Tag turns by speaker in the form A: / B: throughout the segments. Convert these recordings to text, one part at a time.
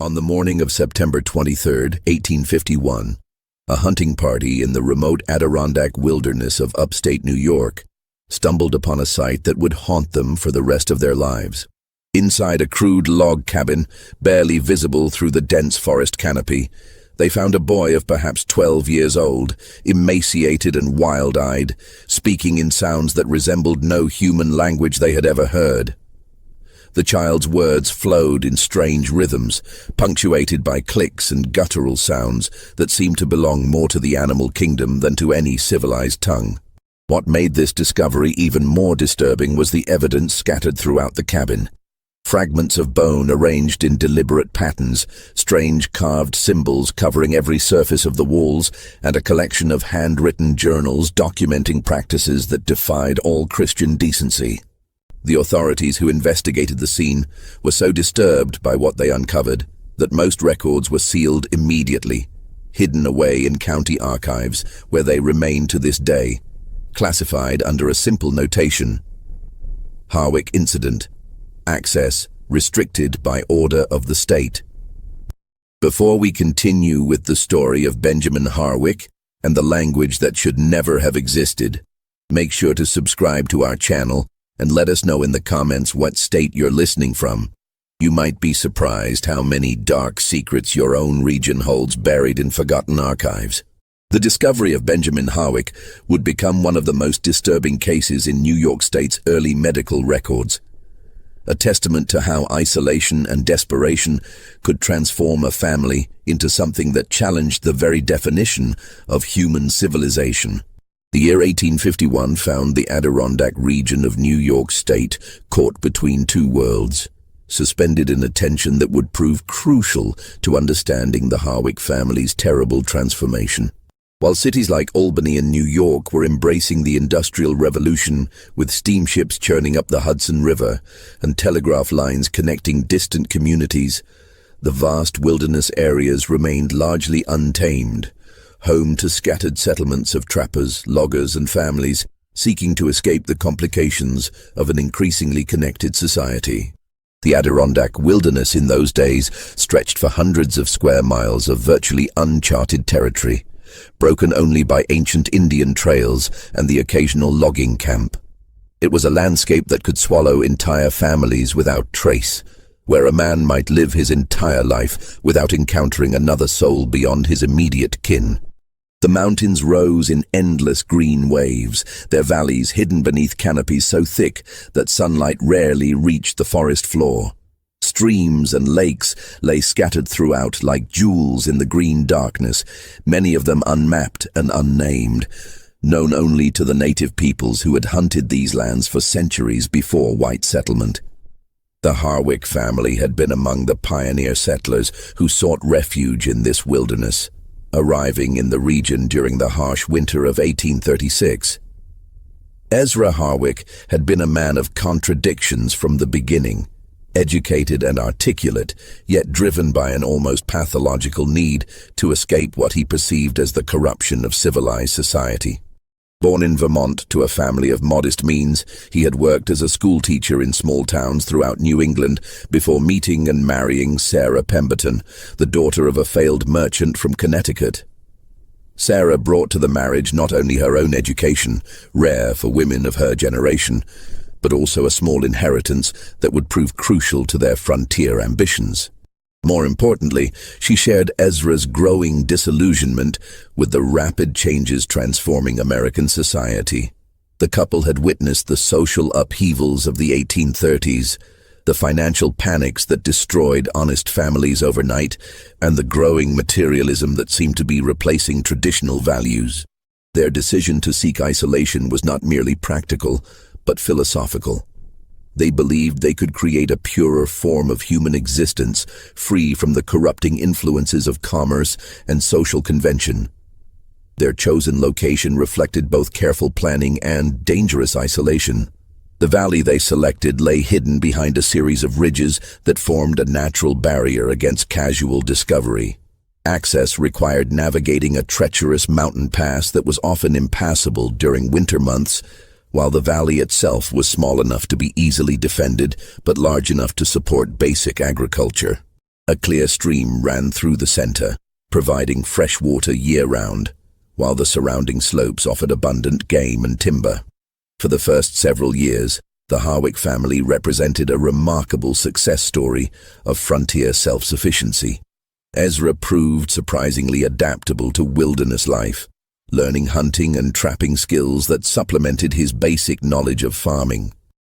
A: On the morning of September 23, 1851, a hunting party in the remote Adirondack wilderness of upstate New York stumbled upon a sight that would haunt them for the rest of their lives. Inside a crude log cabin, barely visible through the dense forest canopy, they found a boy of perhaps 12 years old, emaciated and wild-eyed, speaking in sounds that resembled no human language they had ever heard. The child's words flowed in strange rhythms, punctuated by clicks and guttural sounds that seemed to belong more to the animal kingdom than to any civilized tongue. What made this discovery even more disturbing was the evidence scattered throughout the cabin. Fragments of bone arranged in deliberate patterns, strange carved symbols covering every surface of the walls, and a collection of handwritten journals documenting practices that defied all Christian decency. The authorities who investigated the scene were so disturbed by what they uncovered that most records were sealed immediately, hidden away in county archives where they remain to this day, classified under a simple notation: Harwick Incident. Access restricted by order of the state. Before we continue with the story of Benjamin Harwick and the language that should never have existed, make sure to subscribe to our channel and let us know in the comments what state you're listening from. You might be surprised how many dark secrets your own region holds buried in forgotten archives. The discovery of Benjamin Harwick would become one of the most disturbing cases in New York State's early medical records, a testament to how isolation and desperation could transform a family into something that challenged the very definition of human civilization. The year 1851 found the Adirondack region of New York State caught between two worlds, suspended in a tension that would prove crucial to understanding the Harwick family's terrible transformation. While cities like Albany and New York were embracing the Industrial Revolution, with steamships churning up the Hudson River and telegraph lines connecting distant communities, the vast wilderness areas remained largely untamed, home to scattered settlements of trappers, loggers, and families seeking to escape the complications of an increasingly connected society. The Adirondack wilderness in those days stretched for hundreds of square miles of virtually uncharted territory, broken only by ancient Indian trails and the occasional logging camp. It was a landscape that could swallow entire families without trace, where a man might live his entire life without encountering another soul beyond his immediate kin. The mountains rose in endless green waves, their valleys hidden beneath canopies so thick that sunlight rarely reached the forest floor. Streams and lakes lay scattered throughout like jewels in the green darkness, many of them unmapped and unnamed, known only to the native peoples who had hunted these lands for centuries before white settlement. The Harwick family had been among the pioneer settlers who sought refuge in this wilderness, arriving in the region during the harsh winter of 1836. Ezra Harwick had been a man of contradictions from the beginning. Educated and articulate, yet driven by an almost pathological need to escape what he perceived as the corruption of civilized society. Born in Vermont to a family of modest means, he had worked as a schoolteacher in small towns throughout New England before meeting and marrying Sarah Pemberton, the daughter of a failed merchant from Connecticut. Sarah brought to the marriage not only her own education, rare for women of her generation, but also a small inheritance that would prove crucial to their frontier ambitions. More importantly, she shared Ezra's growing disillusionment with the rapid changes transforming American society. The couple had witnessed the social upheavals of the 1830s, the financial panics that destroyed honest families overnight, and the growing materialism that seemed to be replacing traditional values. Their decision to seek isolation was not merely practical, but philosophical. They believed they could create a purer form of human existence, free from the corrupting influences of commerce and social convention. Their chosen location reflected both careful planning and dangerous isolation. The valley they selected lay hidden behind a series of ridges that formed a natural barrier against casual discovery. Access required navigating a treacherous mountain pass that was often impassable during winter months, while the valley itself was small enough to be easily defended but large enough to support basic agriculture. A clear stream ran through the center, providing fresh water year-round, while the surrounding slopes offered abundant game and timber. For the first several years, the Harwick family represented a remarkable success story of frontier self-sufficiency. Ezra proved surprisingly adaptable to wilderness life, learning hunting and trapping skills that supplemented his basic knowledge of farming.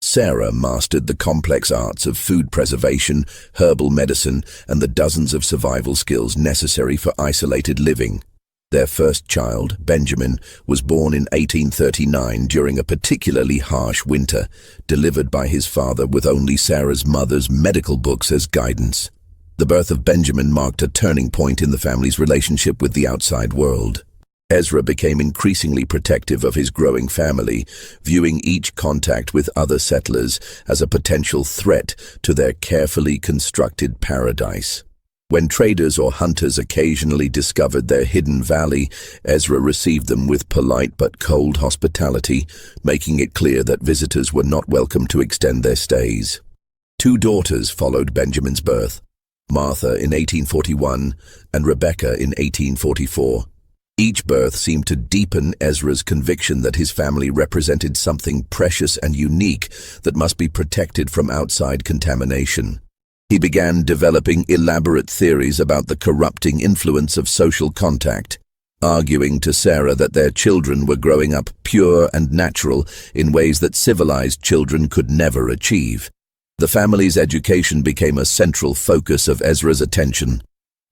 A: Sarah mastered the complex arts of food preservation, herbal medicine, and the dozens of survival skills necessary for isolated living. Their first child, Benjamin, was born in 1839 during a particularly harsh winter, delivered by his father with only Sarah's mother's medical books as guidance. The birth of Benjamin marked a turning point in the family's relationship with the outside world. Ezra became increasingly protective of his growing family, viewing each contact with other settlers as a potential threat to their carefully constructed paradise. When traders or hunters occasionally discovered their hidden valley, Ezra received them with polite but cold hospitality, making it clear that visitors were not welcome to extend their stays. 2 daughters followed Benjamin's birth, Martha in 1841 and Rebecca in 1844. Each birth seemed to deepen Ezra's conviction that his family represented something precious and unique that must be protected from outside contamination. He began developing elaborate theories about the corrupting influence of social contact, arguing to Sarah that their children were growing up pure and natural in ways that civilized children could never achieve. The family's education became a central focus of Ezra's attention.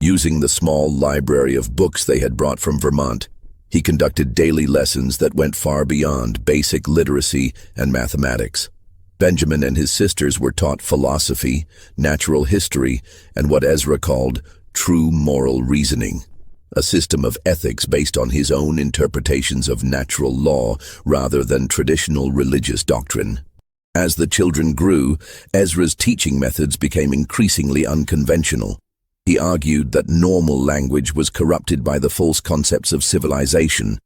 A: Using the small library of books they had brought from Vermont, he conducted daily lessons that went far beyond basic literacy and mathematics. Benjamin and his sisters were taught philosophy, natural history, and what Ezra called true moral reasoning, a system of ethics based on his own interpretations of natural law rather than traditional religious doctrine. As the children grew, Ezra's teaching methods became increasingly unconventional. He argued that normal language was corrupted by the false concepts of civilization,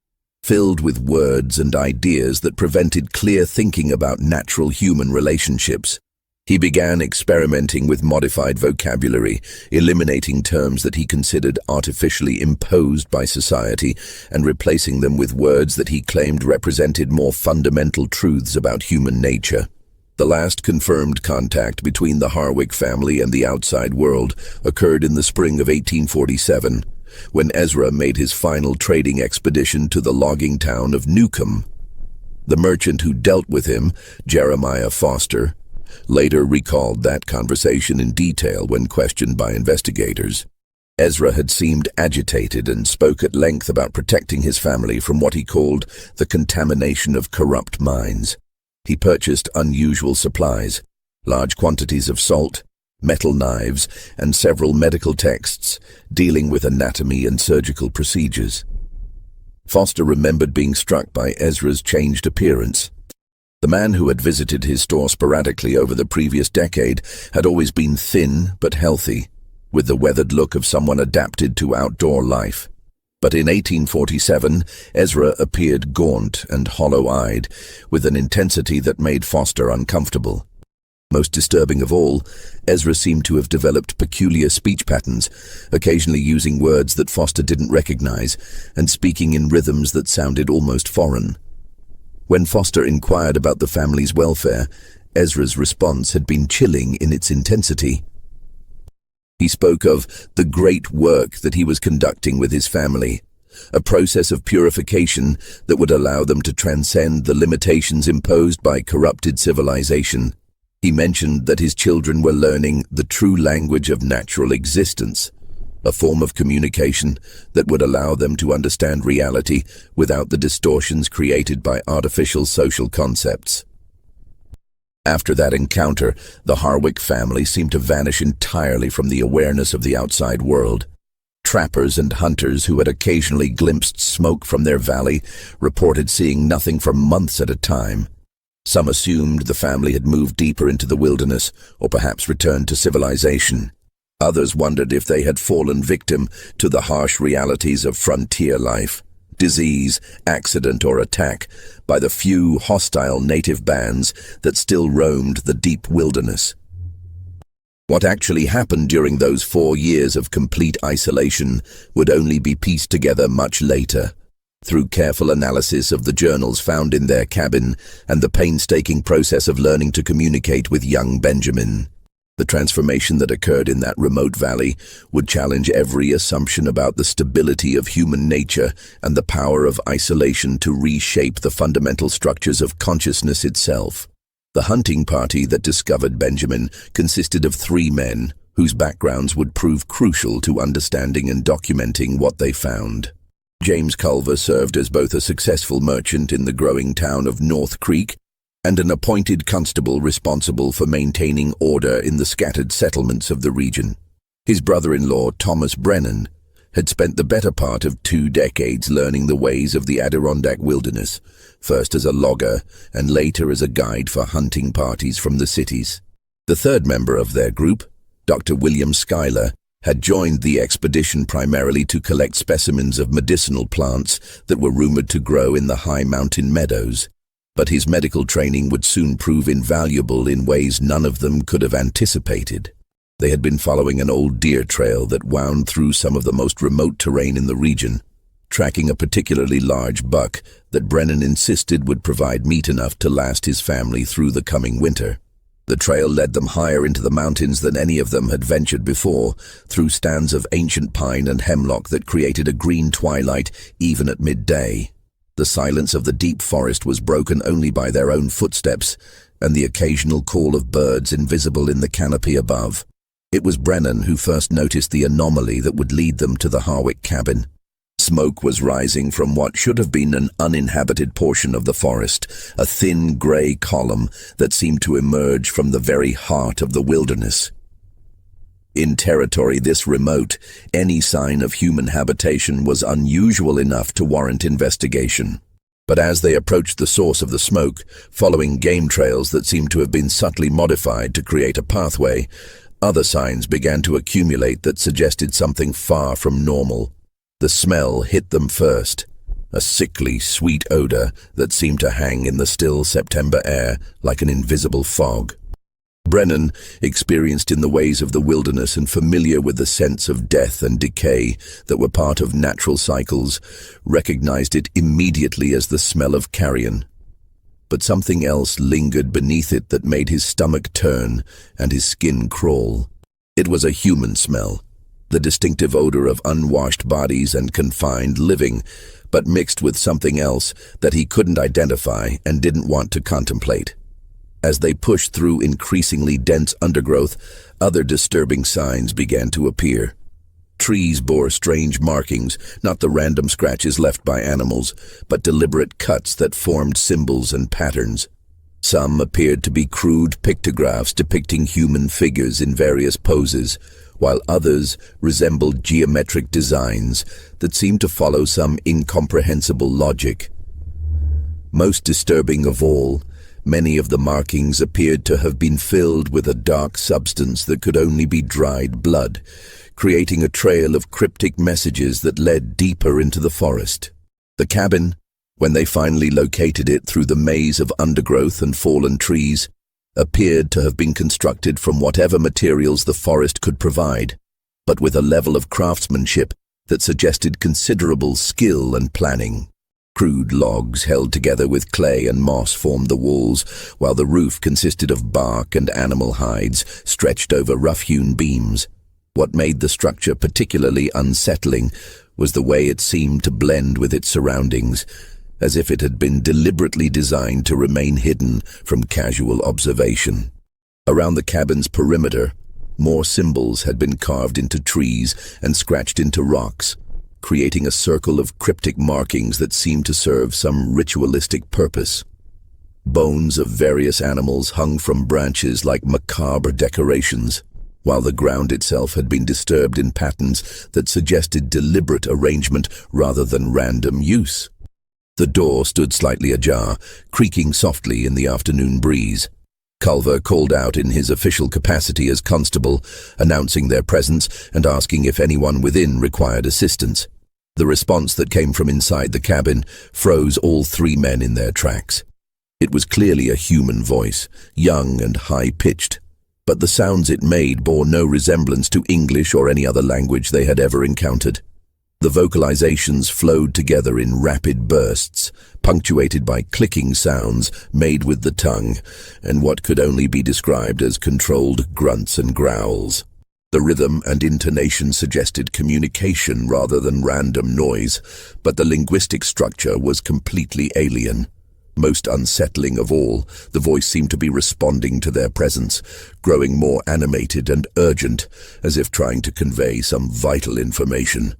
A: filled with words and ideas that prevented clear thinking about natural human relationships. He began experimenting with modified vocabulary, eliminating terms that he considered artificially imposed by society and replacing them with words that he claimed represented more fundamental truths about human nature. The last confirmed contact between the Harwick family and the outside world occurred in the spring of 1847, when Ezra made his final trading expedition to the logging town of Newcomb. The merchant who dealt with him, Jeremiah Foster, later recalled that conversation in detail when questioned by investigators. Ezra had seemed agitated and spoke at length about protecting his family from what he called the contamination of corrupt minds. He purchased unusual supplies, large quantities of salt, metal knives, and several medical texts dealing with anatomy and surgical procedures. Foster remembered being struck by Ezra's changed appearance. The man who had visited his store sporadically over the previous decade had always been thin but healthy, with the weathered look of someone adapted to outdoor life. But in 1847, Ezra appeared gaunt and hollow-eyed, with an intensity that made Foster uncomfortable. Most disturbing of all, Ezra seemed to have developed peculiar speech patterns, occasionally using words that Foster didn't recognize and speaking in rhythms that sounded almost foreign. When Foster inquired about the family's welfare, Ezra's response had been chilling in its intensity. He spoke of the great work that he was conducting with his family, a process of purification that would allow them to transcend the limitations imposed by corrupted civilization. He mentioned that his children were learning the true language of natural existence, a form of communication that would allow them to understand reality without the distortions created by artificial social concepts. After that encounter, the Harwick family seemed to vanish entirely from the awareness of the outside world. Trappers and hunters who had occasionally glimpsed smoke from their valley reported seeing nothing for months at a time. Some assumed the family had moved deeper into the wilderness or perhaps returned to civilization. Others wondered if they had fallen victim to the harsh realities of frontier life, disease, accident, or attack by the few hostile native bands that still roamed the deep wilderness. What actually happened during those 4 years of complete isolation would only be pieced together much later, through careful analysis of the journals found in their cabin and the painstaking process of learning to communicate with young Benjamin. The transformation that occurred in that remote valley would challenge every assumption about the stability of human nature and the power of isolation to reshape the fundamental structures of consciousness itself. The hunting party that discovered Benjamin consisted of 3 men whose backgrounds would prove crucial to understanding and documenting what they found. James Culver served as both a successful merchant in the growing town of North Creek and an appointed constable responsible for maintaining order in the scattered settlements of the region. His brother-in-law, Thomas Brennan, had spent the better part of 2 decades learning the ways of the Adirondack wilderness, first as a logger and later as a guide for hunting parties from the cities. The third member of their group, Dr. William Schuyler, had joined the expedition primarily to collect specimens of medicinal plants that were rumored to grow in the high mountain meadows. But his medical training would soon prove invaluable in ways none of them could have anticipated. They had been following an old deer trail that wound through some of the most remote terrain in the region, tracking a particularly large buck that Brennan insisted would provide meat enough to last his family through the coming winter. The trail led them higher into the mountains than any of them had ventured before, through stands of ancient pine and hemlock that created a green twilight even at midday. The silence of the deep forest was broken only by their own footsteps and the occasional call of birds invisible in the canopy above. It was Brennan who first noticed the anomaly that would lead them to the Harwick cabin. Smoke was rising from what should have been an uninhabited portion of the forest, a thin grey column that seemed to emerge from the very heart of the wilderness. In territory this remote, any sign of human habitation was unusual enough to warrant investigation. But as they approached the source of the smoke, following game trails that seemed to have been subtly modified to create a pathway, other signs began to accumulate that suggested something far from normal. The smell hit them first, a sickly, sweet odor that seemed to hang in the still September air like an invisible fog. Brennan, experienced in the ways of the wilderness and familiar with the sense of death and decay that were part of natural cycles, recognized it immediately as the smell of carrion. But something else lingered beneath it that made his stomach turn and his skin crawl. It was a human smell, the distinctive odor of unwashed bodies and confined living, but mixed with something else that he couldn't identify and didn't want to contemplate. As they pushed through increasingly dense undergrowth, other disturbing signs began to appear. Trees bore strange markings, not the random scratches left by animals, but deliberate cuts that formed symbols and patterns. Some appeared to be crude pictographs depicting human figures in various poses, while others resembled geometric designs that seemed to follow some incomprehensible logic. Most disturbing of all, many of the markings appeared to have been filled with a dark substance that could only be dried blood, creating a trail of cryptic messages that led deeper into the forest. The cabin, when they finally located it through the maze of undergrowth and fallen trees, appeared to have been constructed from whatever materials the forest could provide, but with a level of craftsmanship that suggested considerable skill and planning. Crude logs held together with clay and moss formed the walls, while the roof consisted of bark and animal hides stretched over rough-hewn beams. What made the structure particularly unsettling was the way it seemed to blend with its surroundings, as if it had been deliberately designed to remain hidden from casual observation. Around the cabin's perimeter, more symbols had been carved into trees and scratched into rocks, creating a circle of cryptic markings that seemed to serve some ritualistic purpose. Bones of various animals hung from branches like macabre decorations, while the ground itself had been disturbed in patterns that suggested deliberate arrangement rather than random use. The door stood slightly ajar, creaking softly in the afternoon breeze. Culver called out in his official capacity as constable, announcing their presence and asking if anyone within required assistance. The response that came from inside the cabin froze all 3 men in their tracks. It was clearly a human voice, young and high-pitched, but the sounds it made bore no resemblance to English or any other language they had ever encountered. The vocalizations flowed together in rapid bursts, punctuated by clicking sounds made with the tongue, and what could only be described as controlled grunts and growls. The rhythm and intonation suggested communication rather than random noise, but the linguistic structure was completely alien. Most unsettling of all, the voice seemed to be responding to their presence, growing more animated and urgent, as if trying to convey some vital information.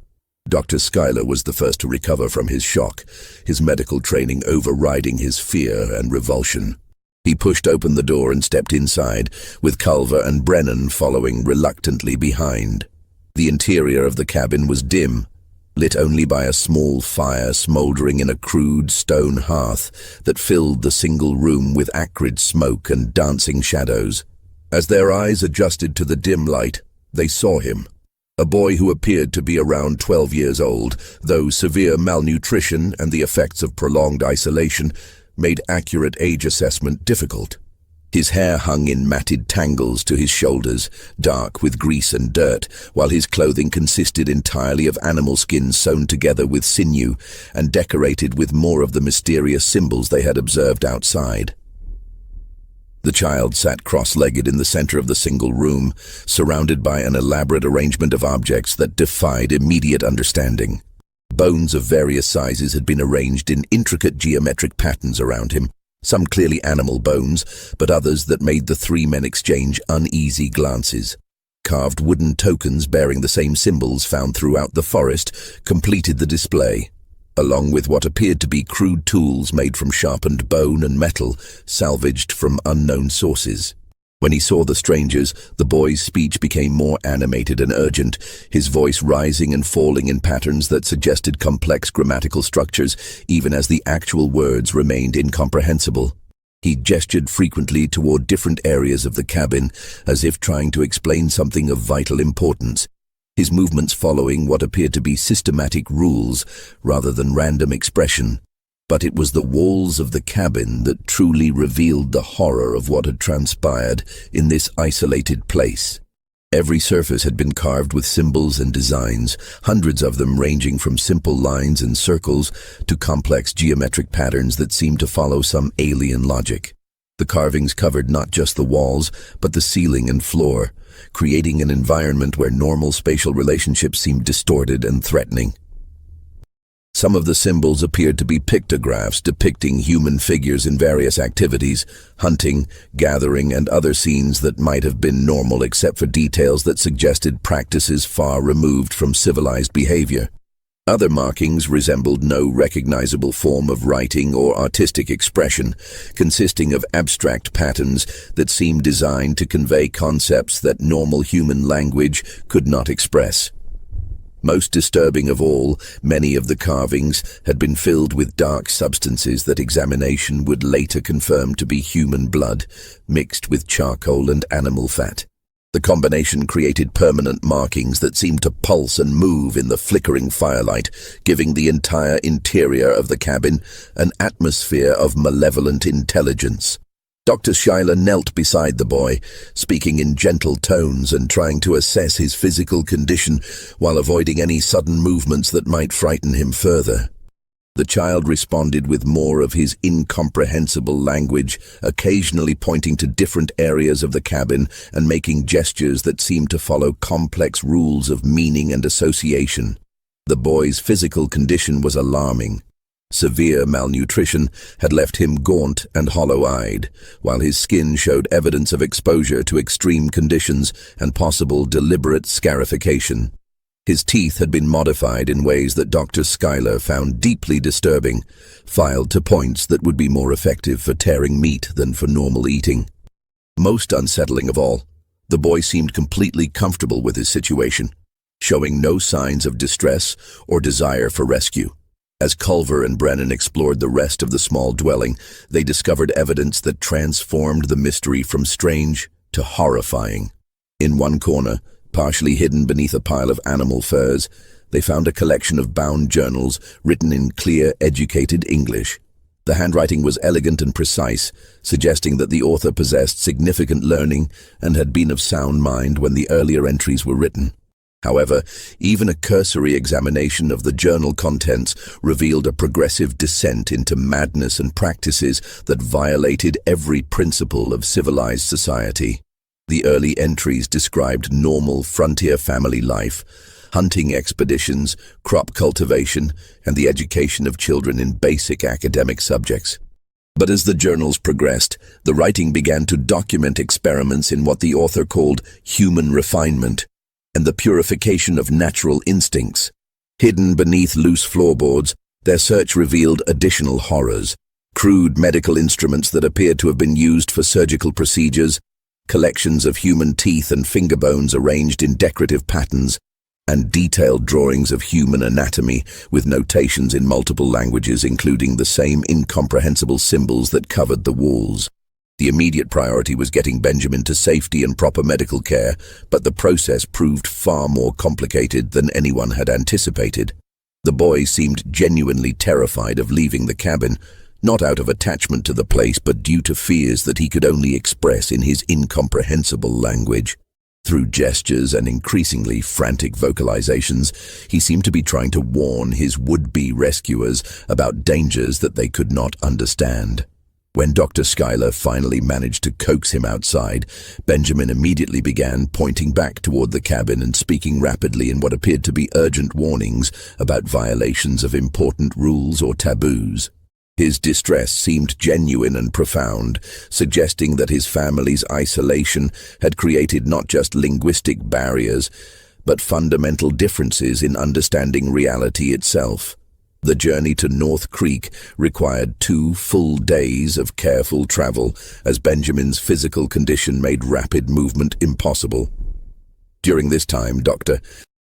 A: Dr. Schuyler was the first to recover from his shock, his medical training overriding his fear and revulsion. He pushed open the door and stepped inside, with Culver and Brennan following reluctantly behind. The interior of the cabin was dim, lit only by a small fire smoldering in a crude stone hearth that filled the single room with acrid smoke and dancing shadows. As their eyes adjusted to the dim light, they saw him. A boy who appeared to be around 12 years old, though severe malnutrition and the effects of prolonged isolation made accurate age assessment difficult. His hair hung in matted tangles to his shoulders, dark with grease and dirt, while his clothing consisted entirely of animal skins sewn together with sinew and decorated with more of the mysterious symbols they had observed outside. The child sat cross-legged in the center of the single room, surrounded by an elaborate arrangement of objects that defied immediate understanding. Bones of various sizes had been arranged in intricate geometric patterns around him, some clearly animal bones, but others that made the three men exchange uneasy glances. Carved wooden tokens bearing the same symbols found throughout the forest completed the display, along with what appeared to be crude tools made from sharpened bone and metal, salvaged from unknown sources. When he saw the strangers, the boy's speech became more animated and urgent, his voice rising and falling in patterns that suggested complex grammatical structures, even as the actual words remained incomprehensible. He gestured frequently toward different areas of the cabin, as if trying to explain something of vital importance, his movements following what appeared to be systematic rules rather than random expression. But it was the walls of the cabin that truly revealed the horror of what had transpired in this isolated place. Every surface had been carved with symbols and designs, hundreds of them ranging from simple lines and circles to complex geometric patterns that seemed to follow some alien logic. The carvings covered not just the walls, but the ceiling and floor, creating an environment where normal spatial relationships seemed distorted and threatening. Some of the symbols appeared to be pictographs depicting human figures in various activities, hunting, gathering, and other scenes that might have been normal except for details that suggested practices far removed from civilized behavior. Other markings resembled no recognizable form of writing or artistic expression, consisting of abstract patterns that seemed designed to convey concepts that normal human language could not express. Most disturbing of all, many of the carvings had been filled with dark substances that examination would later confirm to be human blood, mixed with charcoal and animal fat. The combination created permanent markings that seemed to pulse and move in the flickering firelight, giving the entire interior of the cabin an atmosphere of malevolent intelligence. Dr. Schuyler knelt beside the boy, speaking in gentle tones and trying to assess his physical condition while avoiding any sudden movements that might frighten him further. The child responded with more of his incomprehensible language, occasionally pointing to different areas of the cabin and making gestures that seemed to follow complex rules of meaning and association. The boy's physical condition was alarming. Severe malnutrition had left him gaunt and hollow-eyed, while his skin showed evidence of exposure to extreme conditions and possible deliberate scarification. His teeth had been modified in ways that Dr. Schuyler found deeply disturbing, filed to points that would be more effective for tearing meat than for normal eating. Most unsettling of all, the boy seemed completely comfortable with his situation, showing no signs of distress or desire for rescue. As Culver and Brennan explored the rest of the small dwelling, they discovered evidence that transformed the mystery from strange to horrifying. In one corner, partially hidden beneath a pile of animal furs, they found a collection of bound journals written in clear, educated English. The handwriting was elegant and precise, suggesting that the author possessed significant learning and had been of sound mind when the earlier entries were written. However, even a cursory examination of the journal contents revealed a progressive descent into madness and practices that violated every principle of civilized society. The early entries described normal frontier family life, hunting expeditions, crop cultivation, and the education of children in basic academic subjects. But as the journals progressed, the writing began to document experiments in what the author called human refinement and the purification of natural instincts. Hidden beneath loose floorboards, their search revealed additional horrors: crude medical instruments that appeared to have been used for surgical procedures, collections of human teeth and finger bones arranged in decorative patterns, and detailed drawings of human anatomy with notations in multiple languages, including the same incomprehensible symbols that covered the walls. The immediate priority was getting Benjamin to safety and proper medical care, but the process proved far more complicated than anyone had anticipated. The boy seemed genuinely terrified of leaving the cabin, not out of attachment to the place, but due to fears that he could only express in his incomprehensible language. Through gestures and increasingly frantic vocalizations, he seemed to be trying to warn his would-be rescuers about dangers that they could not understand. When Dr. Schuyler finally managed to coax him outside, Benjamin immediately began pointing back toward the cabin and speaking rapidly in what appeared to be urgent warnings about violations of important rules or taboos. His distress seemed genuine and profound, suggesting that his family's isolation had created not just linguistic barriers, but fundamental differences in understanding reality itself. The journey to North Creek required 2 full days of careful travel, as Benjamin's physical condition made rapid movement impossible. During this time, Dr.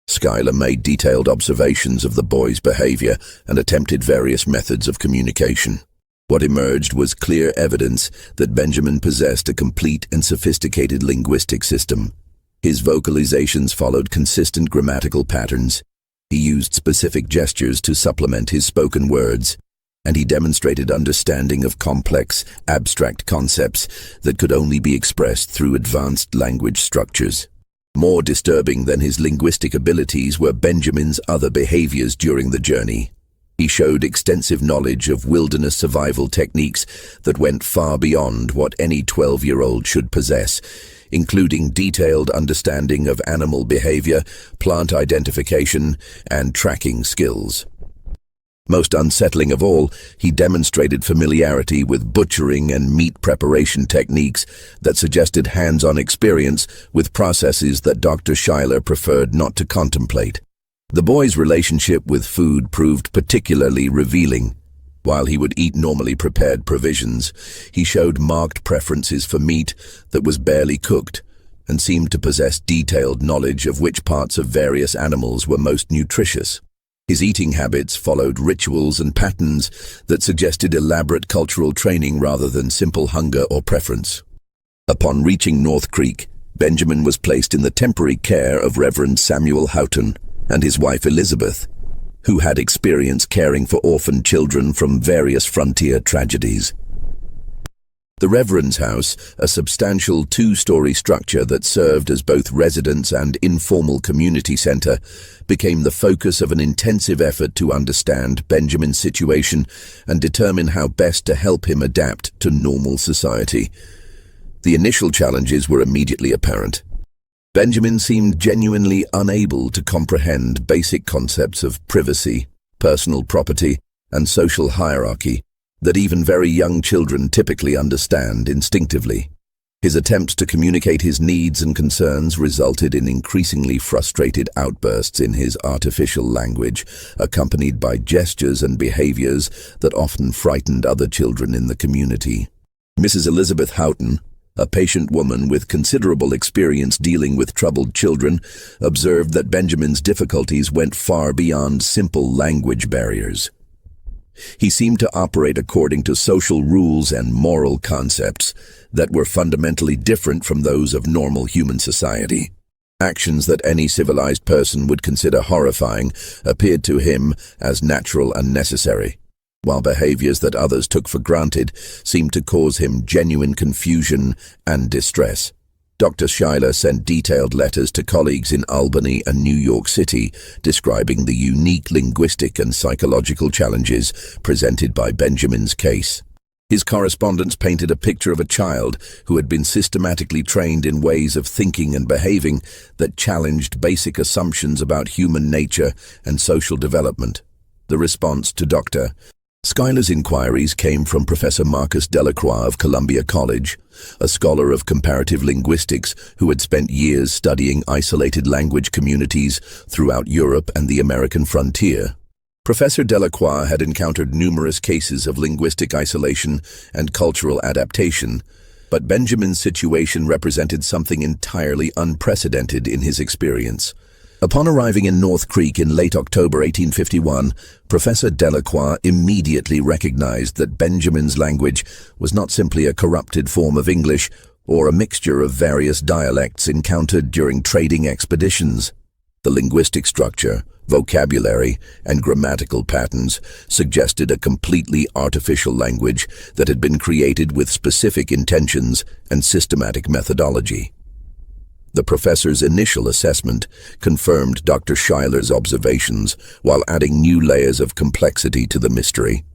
A: Schuyler made detailed observations of the boy's behavior and attempted various methods of communication. What emerged was clear evidence that Benjamin possessed a complete and sophisticated linguistic system. His vocalizations followed consistent grammatical patterns. He used specific gestures to supplement his spoken words, and he demonstrated understanding of complex, abstract concepts that could only be expressed through advanced language structures. More disturbing than his linguistic abilities were Benjamin's other behaviors during the journey. He showed extensive knowledge of wilderness survival techniques that went far beyond what any 12-year-old should possess, including detailed understanding of animal behavior, plant identification, and tracking skills. Most unsettling of all, he demonstrated familiarity with butchering and meat preparation techniques that suggested hands-on experience with processes that Dr. Schuyler preferred not to contemplate. The boy's relationship with food proved particularly revealing. While he would eat normally prepared provisions, he showed marked preferences for meat that was barely cooked and seemed to possess detailed knowledge of which parts of various animals were most nutritious. His eating habits followed rituals and patterns that suggested elaborate cultural training rather than simple hunger or preference. Upon reaching North Creek, Benjamin was placed in the temporary care of Reverend Samuel Houghton and his wife Elizabeth, who had experience caring for orphan children from various frontier tragedies. The Reverend's house, a substantial 2-story structure that served as both residence and informal community center, became the focus of an intensive effort to understand Benjamin's situation and determine how best to help him adapt to normal society. The initial challenges were immediately apparent. Benjamin seemed genuinely unable to comprehend basic concepts of privacy, personal property, and social hierarchy that even very young children typically understand instinctively. His attempts to communicate his needs and concerns resulted in increasingly frustrated outbursts in his artificial language, accompanied by gestures and behaviors that often frightened other children in the community. Mrs. Elizabeth Houghton, a patient woman with considerable experience dealing with troubled children, observed that Benjamin's difficulties went far beyond simple language barriers. He seemed to operate according to social rules and moral concepts that were fundamentally different from those of normal human society. Actions that any civilized person would consider horrifying appeared to him as natural and necessary. while behaviors that others took for granted seemed to cause him genuine confusion and distress. Dr. Schuyler sent detailed letters to colleagues in Albany and New York City describing the unique linguistic and psychological challenges presented by Benjamin's case. His correspondence painted a picture of a child who had been systematically trained in ways of thinking and behaving that challenged basic assumptions about human nature and social development. The response to Dr. Schuyler's inquiries came from Professor Marcus Delacroix of Columbia College, a scholar of comparative linguistics who had spent years studying isolated language communities throughout Europe and the American frontier. Professor Delacroix had encountered numerous cases of linguistic isolation and cultural adaptation, but Benjamin's situation represented something entirely unprecedented in his experience. Upon arriving in North Creek in late October 1851, Professor Delacroix immediately recognized that Benjamin's language was not simply a corrupted form of English or a mixture of various dialects encountered during trading expeditions. The linguistic structure, vocabulary, and grammatical patterns suggested a completely artificial language that had been created with specific intentions and systematic methodology. The professor's initial assessment confirmed Dr. Schuyler's observations while adding new layers of complexity to the mystery.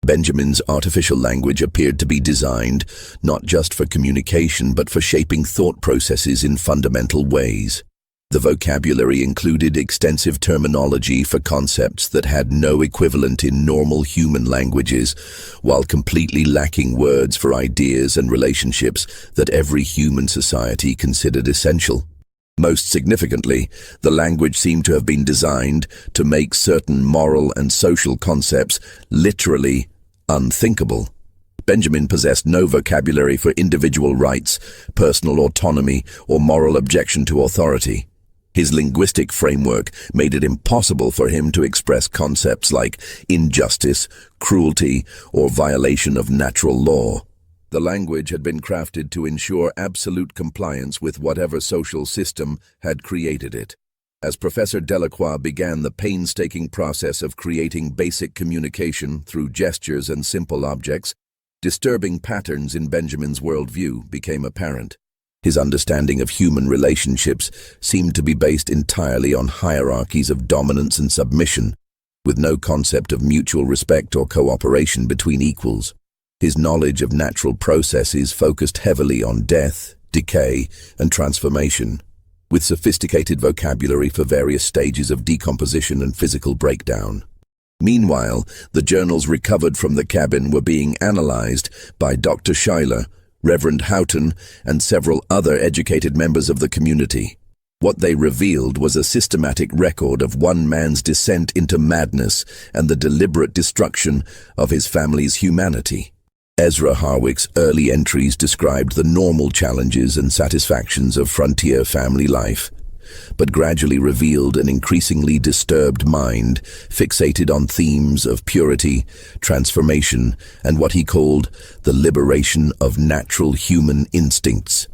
A: Benjamin's artificial language appeared to be designed not just for communication but for shaping thought processes in fundamental ways. The vocabulary included extensive terminology for concepts that had no equivalent in normal human languages, while completely lacking words for ideas and relationships that every human society considered essential. Most significantly, the language seemed to have been designed to make certain moral and social concepts literally unthinkable. Benjamin possessed no vocabulary for individual rights, personal autonomy, or moral objection to authority. His linguistic framework made it impossible for him to express concepts like injustice, cruelty, or violation of natural law. The language had been crafted to ensure absolute compliance with whatever social system had created it. As Professor Delacroix began the painstaking process of creating basic communication through gestures and simple objects, disturbing patterns in Benjamin's worldview became apparent. His understanding of human relationships seemed to be based entirely on hierarchies of dominance and submission, with no concept of mutual respect or cooperation between equals. His knowledge of natural processes focused heavily on death, decay, and transformation, with sophisticated vocabulary for various stages of decomposition and physical breakdown. Meanwhile, the journals recovered from the cabin were being analyzed by Dr. Schuyler, Reverend Houghton, and several other educated members of the community. What they revealed was a systematic record of one man's descent into madness and the deliberate destruction of his family's humanity. Ezra Harwick's early entries described the normal challenges and satisfactions of frontier family life, but gradually revealed an increasingly disturbed mind fixated on themes of purity, transformation, and what he called the liberation of natural human instincts.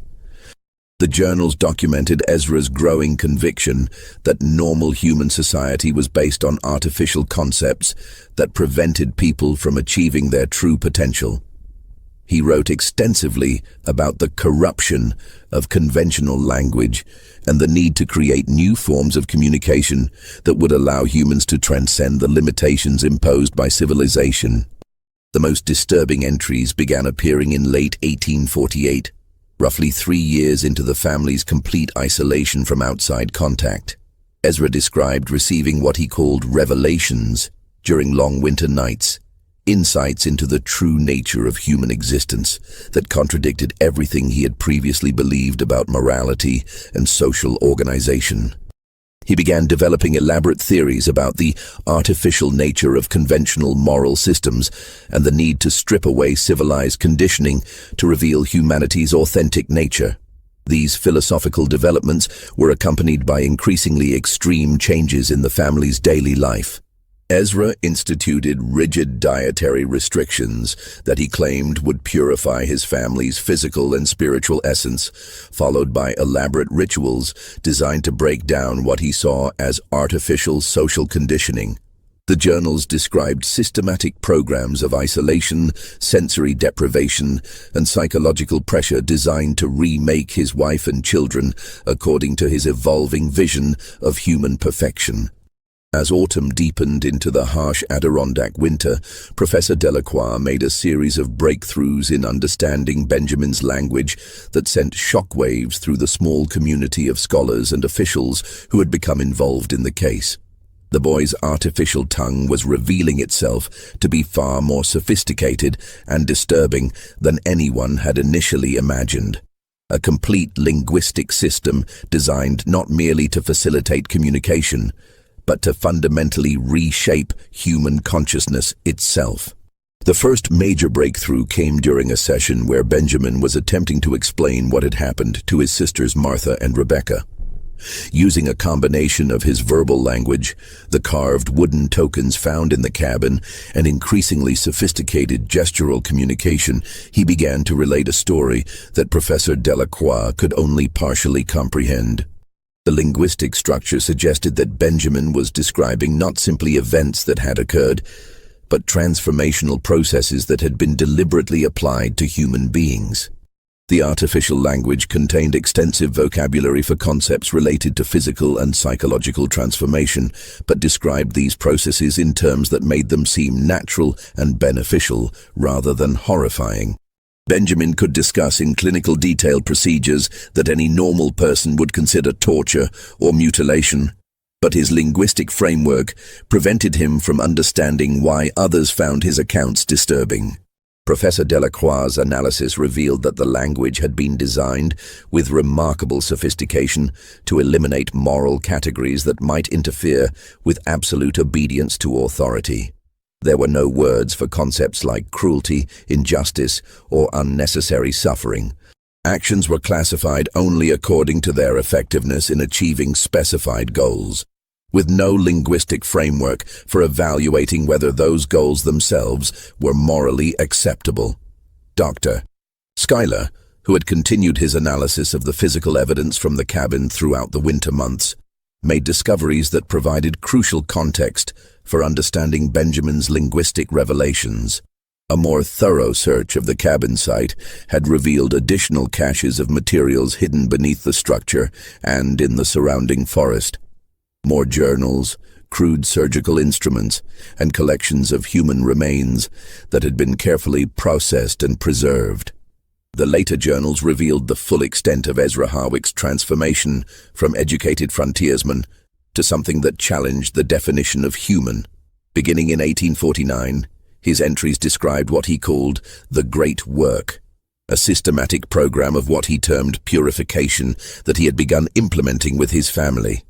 A: The journals documented Ezra's growing conviction that normal human society was based on artificial concepts that prevented people from achieving their true potential. He wrote extensively about the corruption of conventional language and the need to create new forms of communication that would allow humans to transcend the limitations imposed by civilization. The most disturbing entries began appearing in late 1848, roughly 3 years into the family's complete isolation from outside contact. Ezra described receiving what he called revelations during long winter nights, insights into the true nature of human existence that contradicted everything he had previously believed about morality and social organization. He began developing elaborate theories about the artificial nature of conventional moral systems and the need to strip away civilized conditioning to reveal humanity's authentic nature. These philosophical developments were accompanied by increasingly extreme changes in the family's daily life. Ezra instituted rigid dietary restrictions that he claimed would purify his family's physical and spiritual essence, followed by elaborate rituals designed to break down what he saw as artificial social conditioning. The The journals described systematic programs of isolation, sensory deprivation, and psychological pressure designed to remake his wife and children according to his evolving vision of human perfection. As autumn deepened into the harsh Adirondack winter, Professor Delacroix made a series of breakthroughs in understanding Benjamin's language that sent shockwaves through the small community of scholars and officials who had become involved in the case. The boy's artificial tongue was revealing itself to be far more sophisticated and disturbing than anyone had initially imagined. A complete linguistic system designed not merely to facilitate communication, but to fundamentally reshape human consciousness itself. The first major breakthrough came during a session where Benjamin was attempting to explain what had happened to his sisters Martha and Rebecca. Using a combination of his verbal language, the carved wooden tokens found in the cabin, and increasingly sophisticated gestural communication, he began to relate a story that Professor Delacroix could only partially comprehend. The linguistic structure suggested that Benjamin was describing not simply events that had occurred, but transformational processes that had been deliberately applied to human beings. The artificial language contained extensive vocabulary for concepts related to physical and psychological transformation, but described these processes in terms that made them seem natural and beneficial rather than horrifying. Benjamin could discuss in clinical detail procedures that any normal person would consider torture or mutilation, but his linguistic framework prevented him from understanding why others found his accounts disturbing. Professor Delacroix's analysis revealed that the language had been designed with remarkable sophistication to eliminate moral categories that might interfere with absolute obedience to authority. There were no words for concepts like cruelty, injustice, or unnecessary suffering. Actions were classified only according to their effectiveness in achieving specified goals, with no linguistic framework for evaluating whether those goals themselves were morally acceptable. Dr. Schuyler, who had continued his analysis of the physical evidence from the cabin throughout the winter months, made discoveries that provided crucial context for understanding Benjamin's linguistic revelations. A more thorough search of the cabin site had revealed additional caches of materials hidden beneath the structure and in the surrounding forest. More journals, crude surgical instruments, and collections of human remains that had been carefully processed and preserved. The later journals revealed the full extent of Ezra Harwick's transformation from educated frontiersman to something that challenged the definition of human. Beginning in 1849, his entries described what he called the Great Work, a systematic program of what he termed purification that he had begun implementing with his family.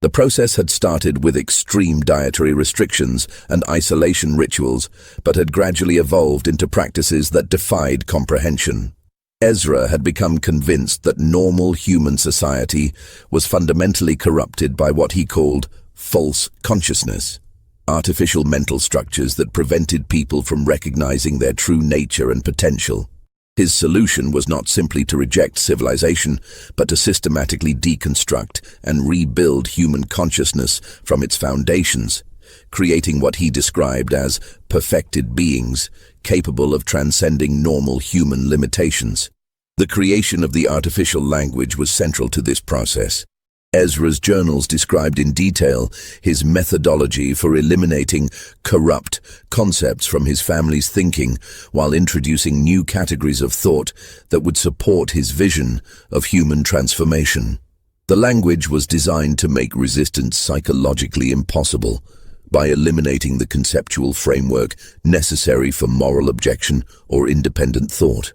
A: The process had started with extreme dietary restrictions and isolation rituals, but had gradually evolved into practices that defied comprehension. Ezra had become convinced that normal human society was fundamentally corrupted by what he called false consciousness, artificial mental structures that prevented people from recognizing their true nature and potential. His solution was not simply to reject civilization, but to systematically deconstruct and rebuild human consciousness from its foundations, creating what he described as perfected beings capable of transcending normal human limitations. The creation of the artificial language was central to this process. Ezra's journals described in detail his methodology for eliminating corrupt concepts from his family's thinking while introducing new categories of thought that would support his vision of human transformation. The language was designed to make resistance psychologically impossible by eliminating the conceptual framework necessary for moral objection or independent thought.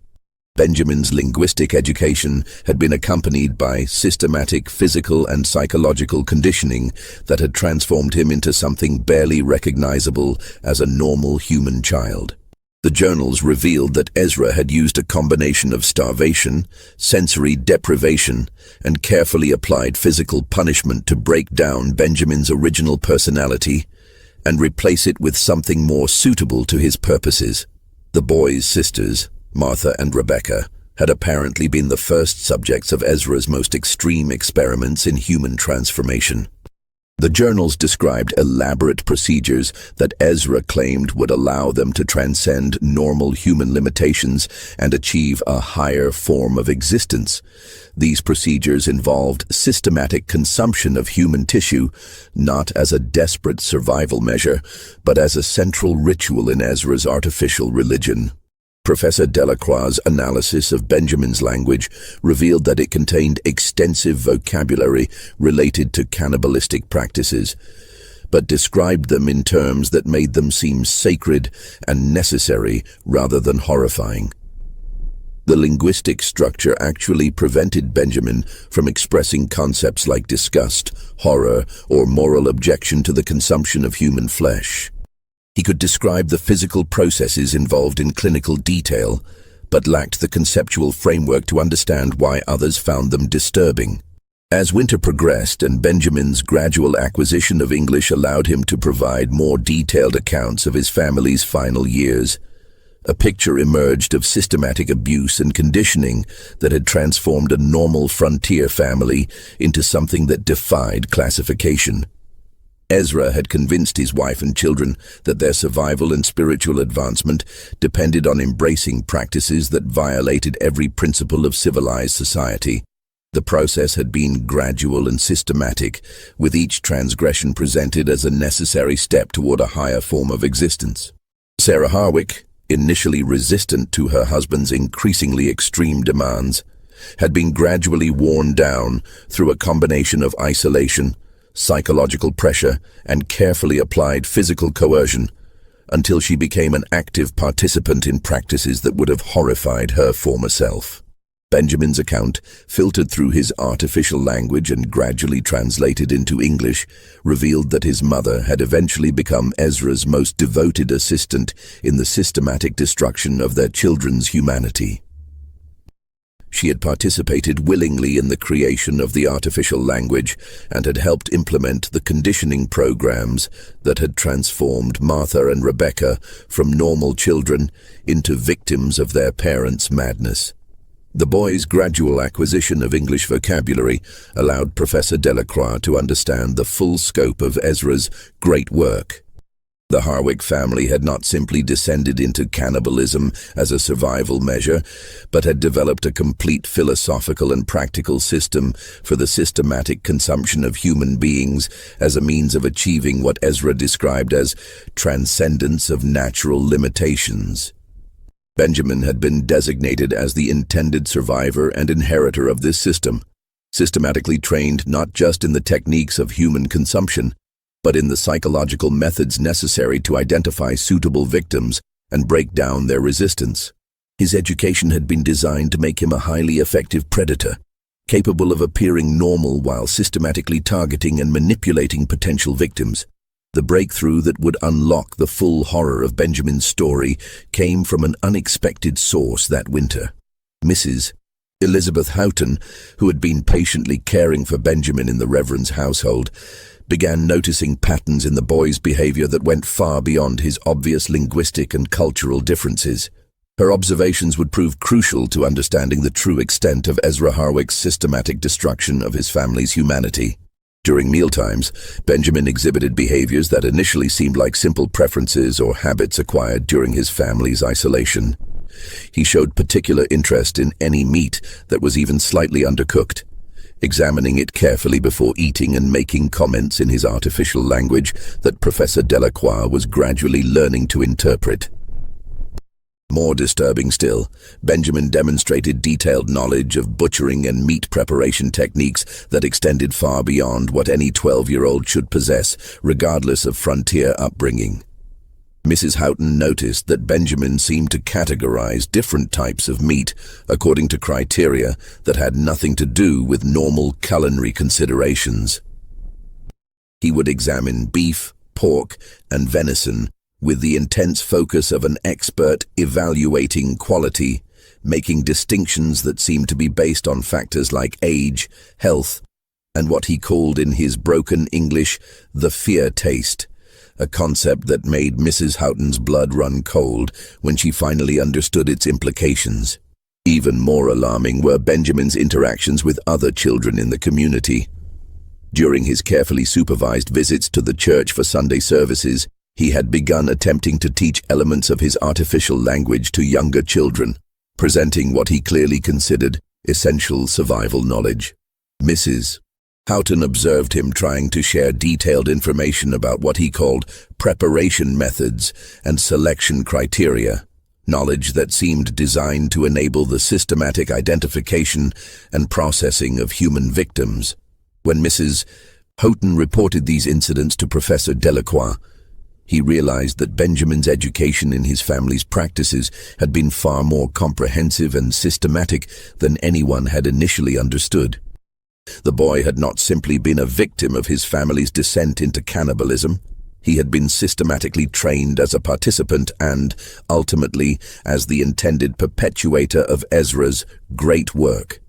A: Benjamin's linguistic education had been accompanied by systematic physical and psychological conditioning that had transformed him into something barely recognizable as a normal human child. The journals revealed that Ezra had used a combination of starvation, sensory deprivation, and carefully applied physical punishment to break down Benjamin's original personality and replace it with something more suitable to his purposes. The boy's sisters, Martha and Rebecca, had apparently been the first subjects of Ezra's most extreme experiments in human transformation. The journals described elaborate procedures that Ezra claimed would allow them to transcend normal human limitations and achieve a higher form of existence. These procedures involved systematic consumption of human tissue, not as a desperate survival measure, but as a central ritual in Ezra's artificial religion. Professor Delacroix's analysis of Benjamin's language revealed that it contained extensive vocabulary related to cannibalistic practices, but described them in terms that made them seem sacred and necessary rather than horrifying. The linguistic structure actually prevented Benjamin from expressing concepts like disgust, horror, or moral objection to the consumption of human flesh. He could describe the physical processes involved in clinical detail, but lacked the conceptual framework to understand why others found them disturbing. As winter progressed and Benjamin's gradual acquisition of English allowed him to provide more detailed accounts of his family's final years, a picture emerged of systematic abuse and conditioning that had transformed a normal frontier family into something that defied classification. Ezra had convinced his wife and children that their survival and spiritual advancement depended on embracing practices that violated every principle of civilized society. The process had been gradual and systematic, with each transgression presented as a necessary step toward a higher form of existence. Sarah Harwick, initially resistant to her husband's increasingly extreme demands, had been gradually worn down through a combination of isolation, psychological pressure, and carefully applied physical coercion, until she became an active participant in practices that would have horrified her former self. Benjamin's account, filtered through his artificial language and gradually translated into English, revealed that his mother had eventually become Ezra's most devoted assistant in the systematic destruction of their children's humanity. She had participated willingly in the creation of the artificial language and had helped implement the conditioning programs that had transformed Martha and Rebecca from normal children into victims of their parents' madness. The boys' gradual acquisition of English vocabulary allowed Professor Delacroix to understand the full scope of Ezra's great work. The Harwick family had not simply descended into cannibalism as a survival measure, but had developed a complete philosophical and practical system for the systematic consumption of human beings as a means of achieving what Ezra described as transcendence of natural limitations. Benjamin had been designated as the intended survivor and inheritor of this system, systematically trained not just in the techniques of human consumption, but in the psychological methods necessary to identify suitable victims and break down their resistance. His education had been designed to make him a highly effective predator, capable of appearing normal while systematically targeting and manipulating potential victims. The breakthrough that would unlock the full horror of Benjamin's story came from an unexpected source that winter. Mrs. Elizabeth Houghton, who had been patiently caring for Benjamin in the Reverend's household, began noticing patterns in the boy's behavior that went far beyond his obvious linguistic and cultural differences. Her observations would prove crucial to understanding the true extent of Ezra Harwick's systematic destruction of his family's humanity. During mealtimes, Benjamin exhibited behaviors that initially seemed like simple preferences or habits acquired during his family's isolation. He showed particular interest in any meat that was even slightly undercooked, examining it carefully before eating and making comments in his artificial language that Professor Delacroix was gradually learning to interpret. More disturbing still, Benjamin demonstrated detailed knowledge of butchering and meat preparation techniques that extended far beyond what any 12-year-old should possess, regardless of frontier upbringing. Mrs. Houghton noticed that Benjamin seemed to categorize different types of meat according to criteria that had nothing to do with normal culinary considerations. He would examine beef, pork, and venison with the intense focus of an expert evaluating quality, making distinctions that seemed to be based on factors like age, health, and what he called in his broken English, the fear taste, a concept that made Mrs. Houghton's blood run cold when she finally understood its implications. Even more alarming were Benjamin's interactions with other children in the community. During his carefully supervised visits to the church for Sunday services, he had begun attempting to teach elements of his artificial language to younger children, presenting what he clearly considered essential survival knowledge. Mrs. Houghton observed him trying to share detailed information about what he called preparation methods and selection criteria, knowledge that seemed designed to enable the systematic identification and processing of human victims. When Mrs. Houghton reported these incidents to Professor Delacroix, he realized that Benjamin's education in his family's practices had been far more comprehensive and systematic than anyone had initially understood. The boy had not simply been a victim of his family's descent into cannibalism. He had been systematically trained as a participant and, ultimately, as the intended perpetuator of Ezra's great work.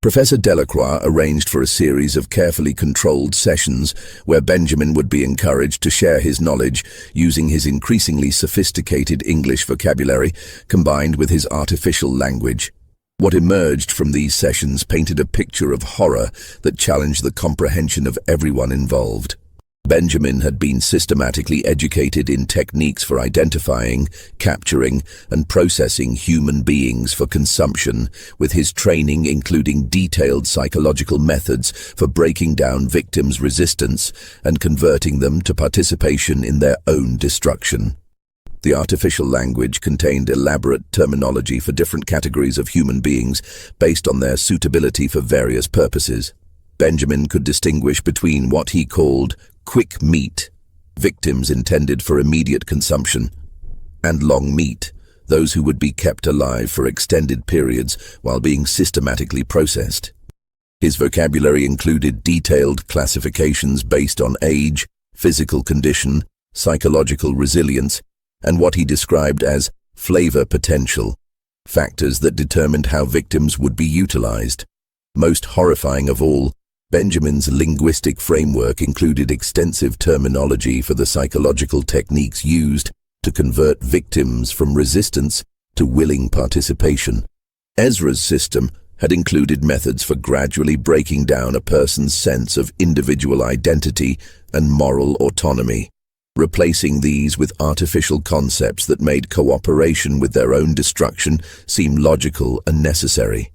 A: Professor Delacroix arranged for a series of carefully controlled sessions where Benjamin would be encouraged to share his knowledge using his increasingly sophisticated English vocabulary combined with his artificial language. What emerged from these sessions painted a picture of horror that challenged the comprehension of everyone involved. Benjamin had been systematically educated in techniques for identifying, capturing, and processing human beings for consumption, with his training including detailed psychological methods for breaking down victims' resistance and converting them to participation in their own destruction. The artificial language contained elaborate terminology for different categories of human beings based on their suitability for various purposes. Benjamin could distinguish between what he called quick meat, victims intended for immediate consumption, and long meat, those who would be kept alive for extended periods while being systematically processed. His vocabulary included detailed classifications based on age, physical condition, psychological resilience, and what he described as flavor potential, factors that determined how victims would be utilized. Most horrifying of all, Benjamin's linguistic framework included extensive terminology for the psychological techniques used to convert victims from resistance to willing participation. Ezra's system had included methods for gradually breaking down a person's sense of individual identity and moral autonomy, replacing these with artificial concepts that made cooperation with their own destruction seem logical and necessary.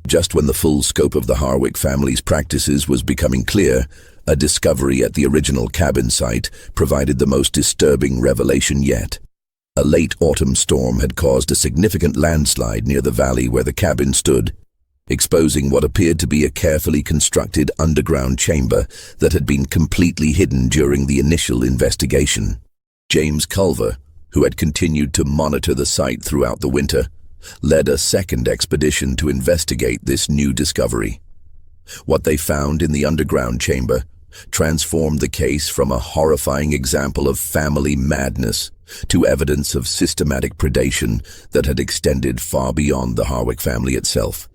A: Just when the full scope of the Harwick family's practices was becoming clear, a discovery at the original cabin site provided the most disturbing revelation yet. A late autumn storm had caused a significant landslide near the valley where the cabin stood, exposing what appeared to be a carefully constructed underground chamber that had been completely hidden during the initial investigation. James Culver, who had continued to monitor the site throughout the winter, led a second expedition to investigate this new discovery. What they found in the underground chamber transformed the case from a horrifying example of family madness to evidence of systematic predation that had extended far beyond the Harwick family itself.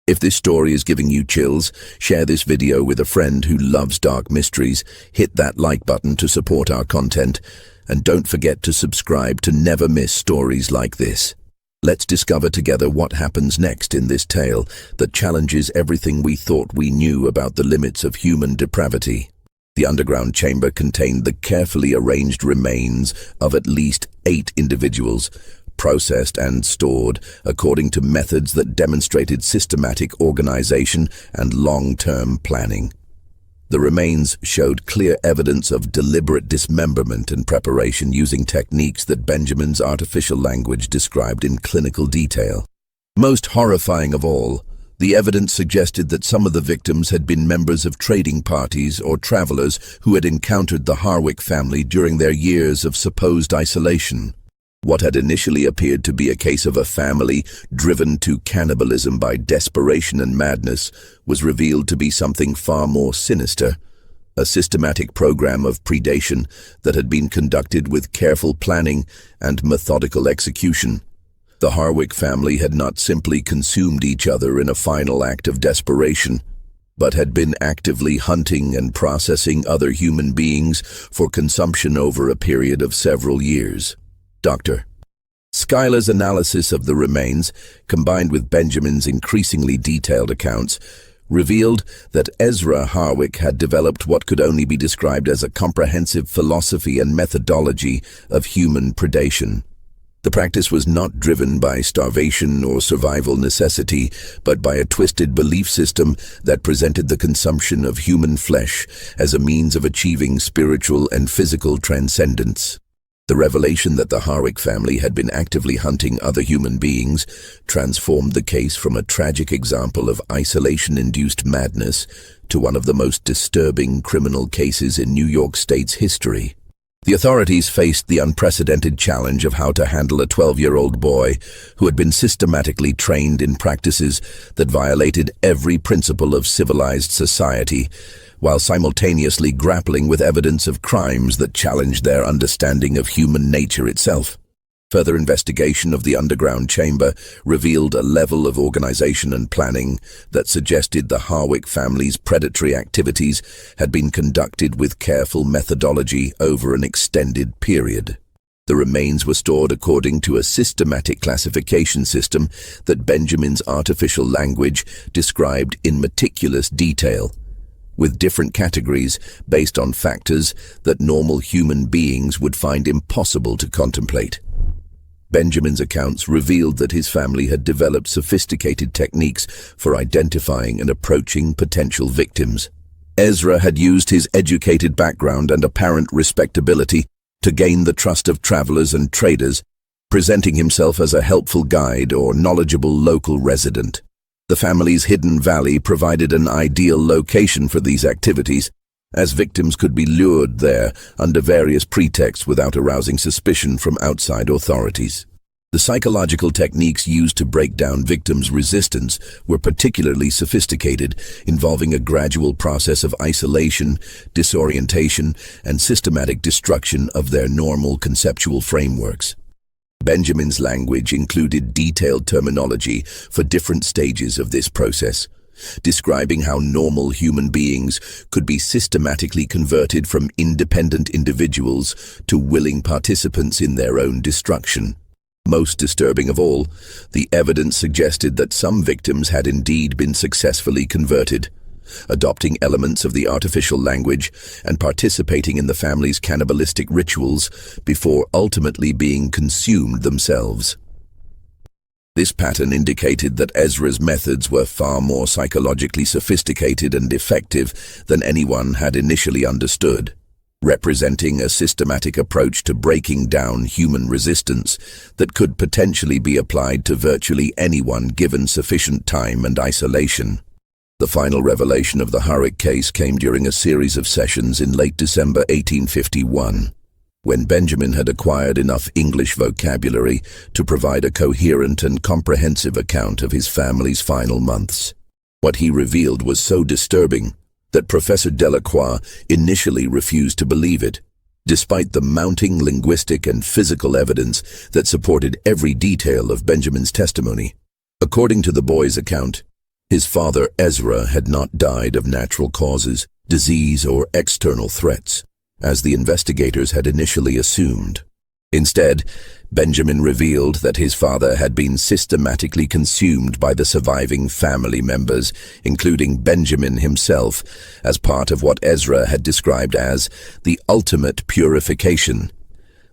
A: If this story is giving you chills, share this video with a friend who loves dark mysteries, hit that like button to support our content, and don't forget to subscribe to never miss stories like this. Let's discover together what happens next in this tale that challenges everything we thought we knew about the limits of human depravity. The underground chamber contained the carefully arranged remains of at least 8 individuals, processed and stored according to methods that demonstrated systematic organization and long-term planning. The remains showed clear evidence of deliberate dismemberment and preparation using techniques that Benjamin's artificial language described in clinical detail. Most horrifying of all, the evidence suggested that some of the victims had been members of trading parties or travelers who had encountered the Harwick family during their years of supposed isolation. What had initially appeared to be a case of a family driven to cannibalism by desperation and madness was revealed to be something far more sinister, a systematic program of predation that had been conducted with careful planning and methodical execution. The Harwick family had not simply consumed each other in a final act of desperation, but had been actively hunting and processing other human beings for consumption over a period of several years. Dr. Schuyler's analysis of the remains, combined with Benjamin's increasingly detailed accounts, revealed that Ezra Harwick had developed what could only be described as a comprehensive philosophy and methodology of human predation. The practice was not driven by starvation or survival necessity, but by a twisted belief system that presented the consumption of human flesh as a means of achieving spiritual and physical transcendence. The revelation that the Harwick family had been actively hunting other human beings transformed the case from a tragic example of isolation-induced madness to one of the most disturbing criminal cases in New York State's history. The authorities faced the unprecedented challenge of how to handle a 12-year-old boy who had been systematically trained in practices that violated every principle of civilized society, while simultaneously grappling with evidence of crimes that challenged their understanding of human nature itself. Further investigation of the underground chamber revealed a level of organization and planning that suggested the Harwick family's predatory activities had been conducted with careful methodology over an extended period. The remains were stored according to a systematic classification system that Benjamin's artificial language described in meticulous detail, with different categories based on factors that normal human beings would find impossible to contemplate. Benjamin's accounts revealed that his family had developed sophisticated techniques for identifying and approaching potential victims. Ezra had used his educated background and apparent respectability to gain the trust of travelers and traders, presenting himself as a helpful guide or knowledgeable local resident. The family's hidden valley provided an ideal location for these activities, as victims could be lured there under various pretexts without arousing suspicion from outside authorities. The psychological techniques used to break down victims' resistance were particularly sophisticated, involving a gradual process of isolation, disorientation, and systematic destruction of their normal conceptual frameworks. Benjamin's language included detailed terminology for different stages of this process, describing how normal human beings could be systematically converted from independent individuals to willing participants in their own destruction. Most disturbing of all, the evidence suggested that some victims had indeed been successfully converted, adopting elements of the artificial language and participating in the family's cannibalistic rituals before ultimately being consumed themselves. This pattern indicated that Ezra's methods were far more psychologically sophisticated and effective than anyone had initially understood, representing a systematic approach to breaking down human resistance that could potentially be applied to virtually anyone given sufficient time and isolation. The final revelation of the Harwick case came during a series of sessions in late December 1851. When Benjamin had acquired enough English vocabulary to provide a coherent and comprehensive account of his family's final months. What he revealed was so disturbing that Professor Delacroix initially refused to believe it, despite the mounting linguistic and physical evidence that supported every detail of Benjamin's testimony. According to the boy's account, his father Ezra had not died of natural causes, disease, or external threats, as the investigators had initially assumed. Instead, Benjamin revealed that his father had been systematically consumed by the surviving family members, including Benjamin himself, as part of what Ezra had described as the ultimate purification,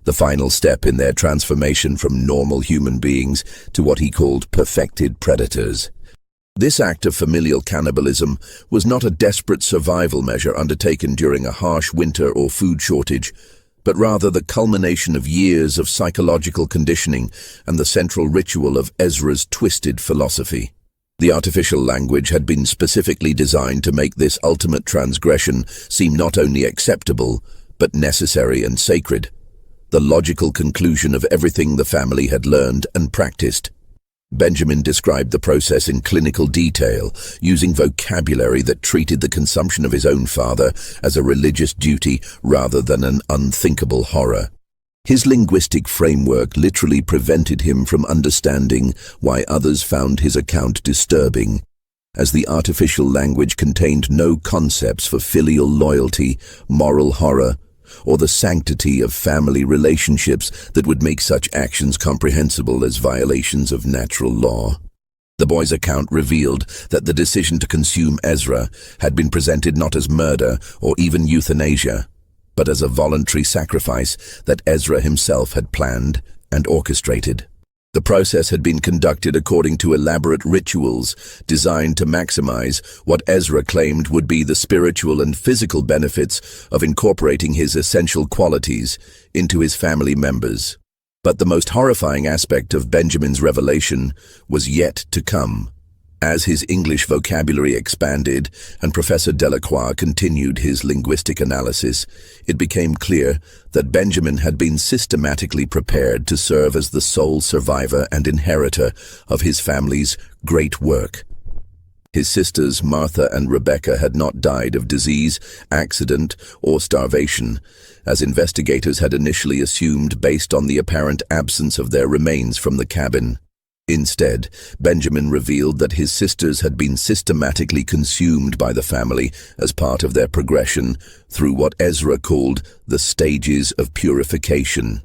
A: the final step in their transformation from normal human beings to what he called perfected predators. This act of familial cannibalism was not a desperate survival measure undertaken during a harsh winter or food shortage, but rather the culmination of years of psychological conditioning and the central ritual of Ezra's twisted philosophy. The artificial language had been specifically designed to make this ultimate transgression seem not only acceptable, but necessary and sacred, the logical conclusion of everything the family had learned and practiced. Benjamin described the process in clinical detail, using vocabulary that treated the consumption of his own father as a religious duty rather than an unthinkable horror. His linguistic framework literally prevented him from understanding why others found his account disturbing, as the artificial language contained no concepts for filial loyalty, moral horror, or the sanctity of family relationships that would make such actions comprehensible as violations of natural law. The boy's account revealed that the decision to consume Ezra had been presented not as murder or even euthanasia, but as a voluntary sacrifice that Ezra himself had planned and orchestrated. The process had been conducted according to elaborate rituals designed to maximize what Ezra claimed would be the spiritual and physical benefits of incorporating his essential qualities into his family members. But the most horrifying aspect of Benjamin's revelation was yet to come. As his English vocabulary expanded and Professor Delacroix continued his linguistic analysis, it became clear that Benjamin had been systematically prepared to serve as the sole survivor and inheritor of his family's great work. His sisters Martha and Rebecca had not died of disease, accident, or starvation, as investigators had initially assumed based on the apparent absence of their remains from the cabin. Instead, Benjamin revealed that his sisters had been systematically consumed by the family as part of their progression through what Ezra called the stages of purification.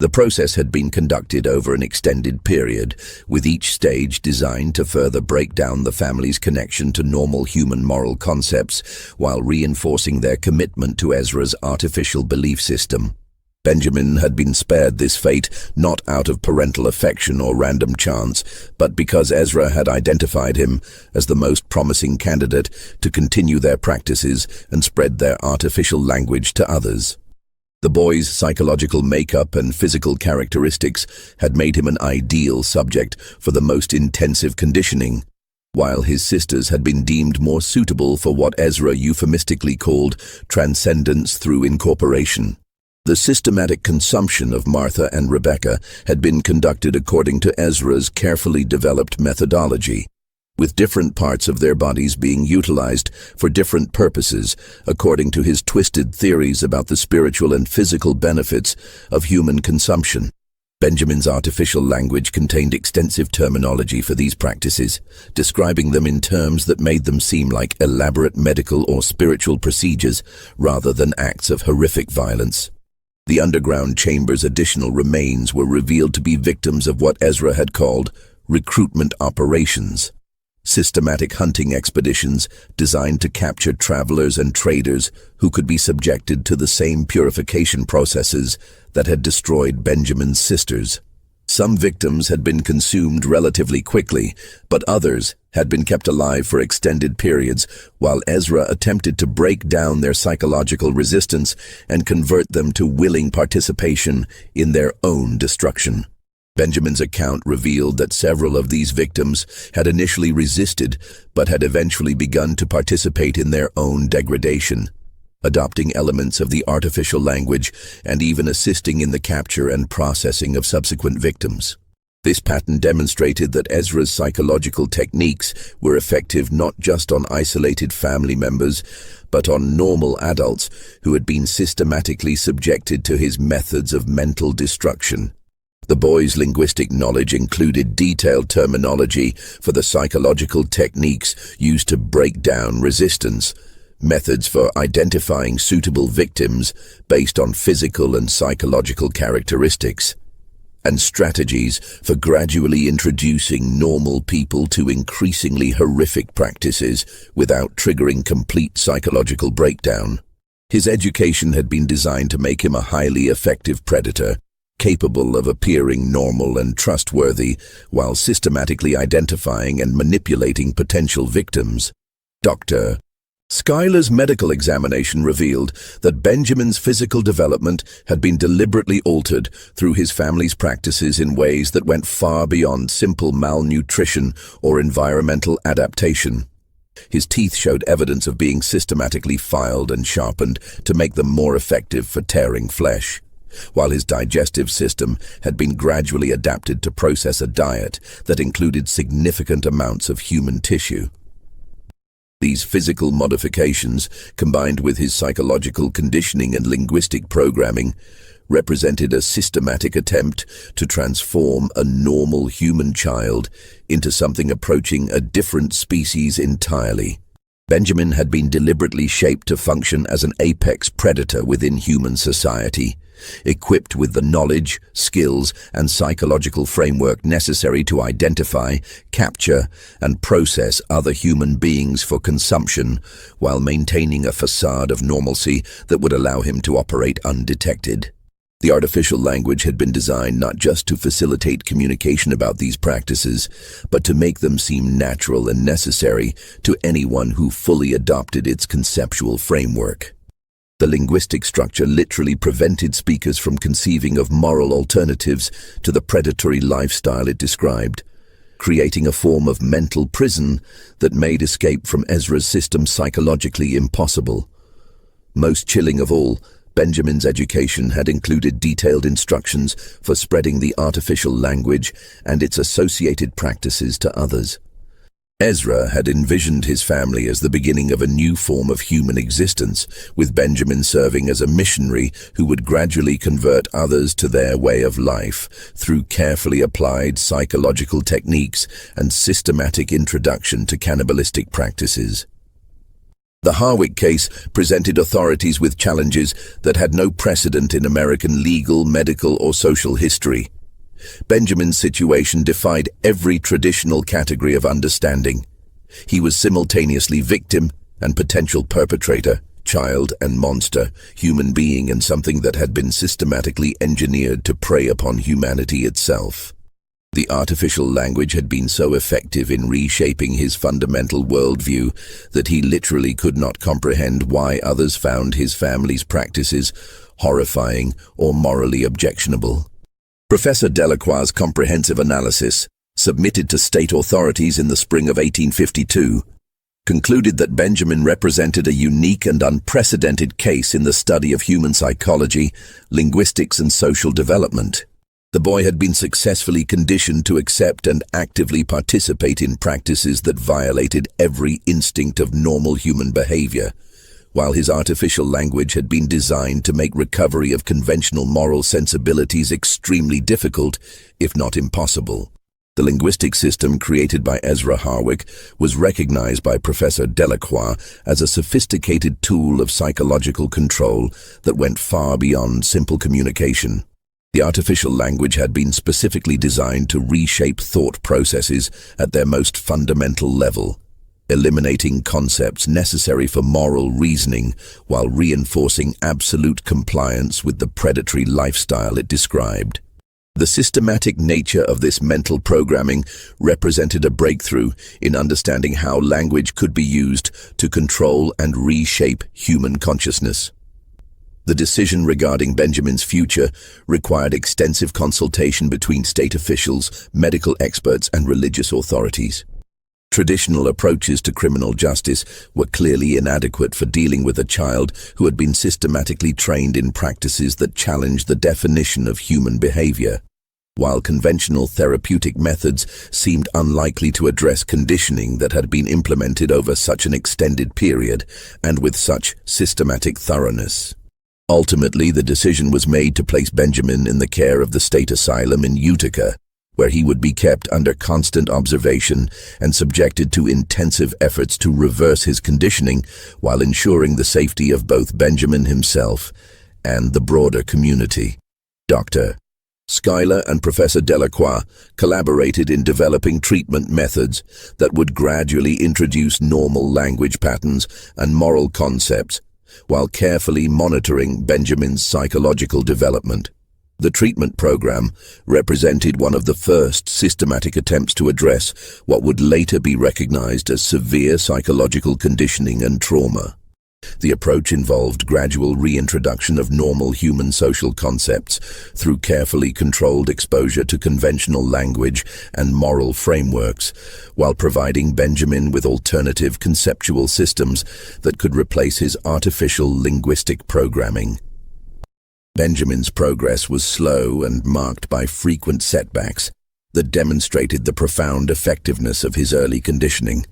A: The process had been conducted over an extended period, with each stage designed to further break down the family's connection to normal human moral concepts while reinforcing their commitment to Ezra's artificial belief system. Benjamin had been spared this fate not out of parental affection or random chance, but because Ezra had identified him as the most promising candidate to continue their practices and spread their artificial language to others. The boy's psychological makeup and physical characteristics had made him an ideal subject for the most intensive conditioning, while his sisters had been deemed more suitable for what Ezra euphemistically called transcendence through incorporation. The systematic consumption of Martha and Rebecca had been conducted according to Ezra's carefully developed methodology, with different parts of their bodies being utilized for different purposes according to his twisted theories about the spiritual and physical benefits of human consumption. Benjamin's artificial language contained extensive terminology for these practices, describing them in terms that made them seem like elaborate medical or spiritual procedures rather than acts of horrific violence. The underground chamber's additional remains were revealed to be victims of what Ezra had called recruitment operations, systematic hunting expeditions designed to capture travelers and traders who could be subjected to the same purification processes that had destroyed Benjamin's sisters. Some victims had been consumed relatively quickly, but others had been kept alive for extended periods, while Ezra attempted to break down their psychological resistance and convert them to willing participation in their own destruction. Benjamin's account revealed that several of these victims had initially resisted, but had eventually begun to participate in their own degradation, adopting elements of the artificial language and even assisting in the capture and processing of subsequent victims. This pattern demonstrated that Ezra's psychological techniques were effective not just on isolated family members, but on normal adults who had been systematically subjected to his methods of mental destruction. The boy's linguistic knowledge included detailed terminology for the psychological techniques used to break down resistance, methods for identifying suitable victims based on physical and psychological characteristics, and strategies for gradually introducing normal people to increasingly horrific practices without triggering complete psychological breakdown. His education had been designed to make him a highly effective predator, capable of appearing normal and trustworthy while systematically identifying and manipulating potential victims. Dr. Schuyler's medical examination revealed that Benjamin's physical development had been deliberately altered through his family's practices in ways that went far beyond simple malnutrition or environmental adaptation. His teeth showed evidence of being systematically filed and sharpened to make them more effective for tearing flesh, while his digestive system had been gradually adapted to process a diet that included significant amounts of human tissue. These physical modifications, combined with his psychological conditioning and linguistic programming, represented a systematic attempt to transform a normal human child into something approaching a different species entirely. Benjamin had been deliberately shaped to function as an apex predator within human society, equipped with the knowledge, skills, and psychological framework necessary to identify, capture, and process other human beings for consumption, while maintaining a facade of normalcy that would allow him to operate undetected. The artificial language had been designed not just to facilitate communication about these practices, but to make them seem natural and necessary to anyone who fully adopted its conceptual framework. The linguistic structure literally prevented speakers from conceiving of moral alternatives to the predatory lifestyle it described, creating a form of mental prison that made escape from Ezra's system psychologically impossible. Most chilling of all, Benjamin's education had included detailed instructions for spreading the artificial language and its associated practices to others. Ezra had envisioned his family as the beginning of a new form of human existence, with Benjamin serving as a missionary who would gradually convert others to their way of life through carefully applied psychological techniques and systematic introduction to cannibalistic practices. The Harwick case presented authorities with challenges that had no precedent in American legal, medical, or social history. Benjamin's situation defied every traditional category of understanding. He was simultaneously victim and potential perpetrator, child and monster, human being and something that had been systematically engineered to prey upon humanity itself. The artificial language had been so effective in reshaping his fundamental worldview that he literally could not comprehend why others found his family's practices horrifying or morally objectionable. Professor Delacroix's comprehensive analysis, submitted to state authorities in the spring of 1852, concluded that Benjamin represented a unique and unprecedented case in the study of human psychology, linguistics, and social development. The boy had been successfully conditioned to accept and actively participate in practices that violated every instinct of normal human behavior, while his artificial language had been designed to make recovery of conventional moral sensibilities extremely difficult, if not impossible. The linguistic system created by Ezra Harwick was recognized by Professor Delacroix as a sophisticated tool of psychological control that went far beyond simple communication. The artificial language had been specifically designed to reshape thought processes at their most fundamental level, eliminating concepts necessary for moral reasoning while reinforcing absolute compliance with the predatory lifestyle it described. The systematic nature of this mental programming represented a breakthrough in understanding how language could be used to control and reshape human consciousness. The decision regarding Benjamin's future required extensive consultation between state officials, medical experts, and religious authorities. Traditional approaches to criminal justice were clearly inadequate for dealing with a child who had been systematically trained in practices that challenged the definition of human behavior, while conventional therapeutic methods seemed unlikely to address conditioning that had been implemented over such an extended period and with such systematic thoroughness. Ultimately, the decision was made to place Benjamin in the care of the state asylum in Utica, where he would be kept under constant observation and subjected to intensive efforts to reverse his conditioning while ensuring the safety of both Benjamin himself and the broader community. Dr. Schuyler and Professor Delacroix collaborated in developing treatment methods that would gradually introduce normal language patterns and moral concepts while carefully monitoring Benjamin's psychological development. The treatment program represented one of the first systematic attempts to address what would later be recognized as severe psychological conditioning and trauma. The approach involved gradual reintroduction of normal human social concepts through carefully controlled exposure to conventional language and moral frameworks, while providing Benjamin with alternative conceptual systems that could replace his artificial linguistic programming. Benjamin's progress was slow and marked by frequent setbacks that demonstrated the profound effectiveness of his early conditioning.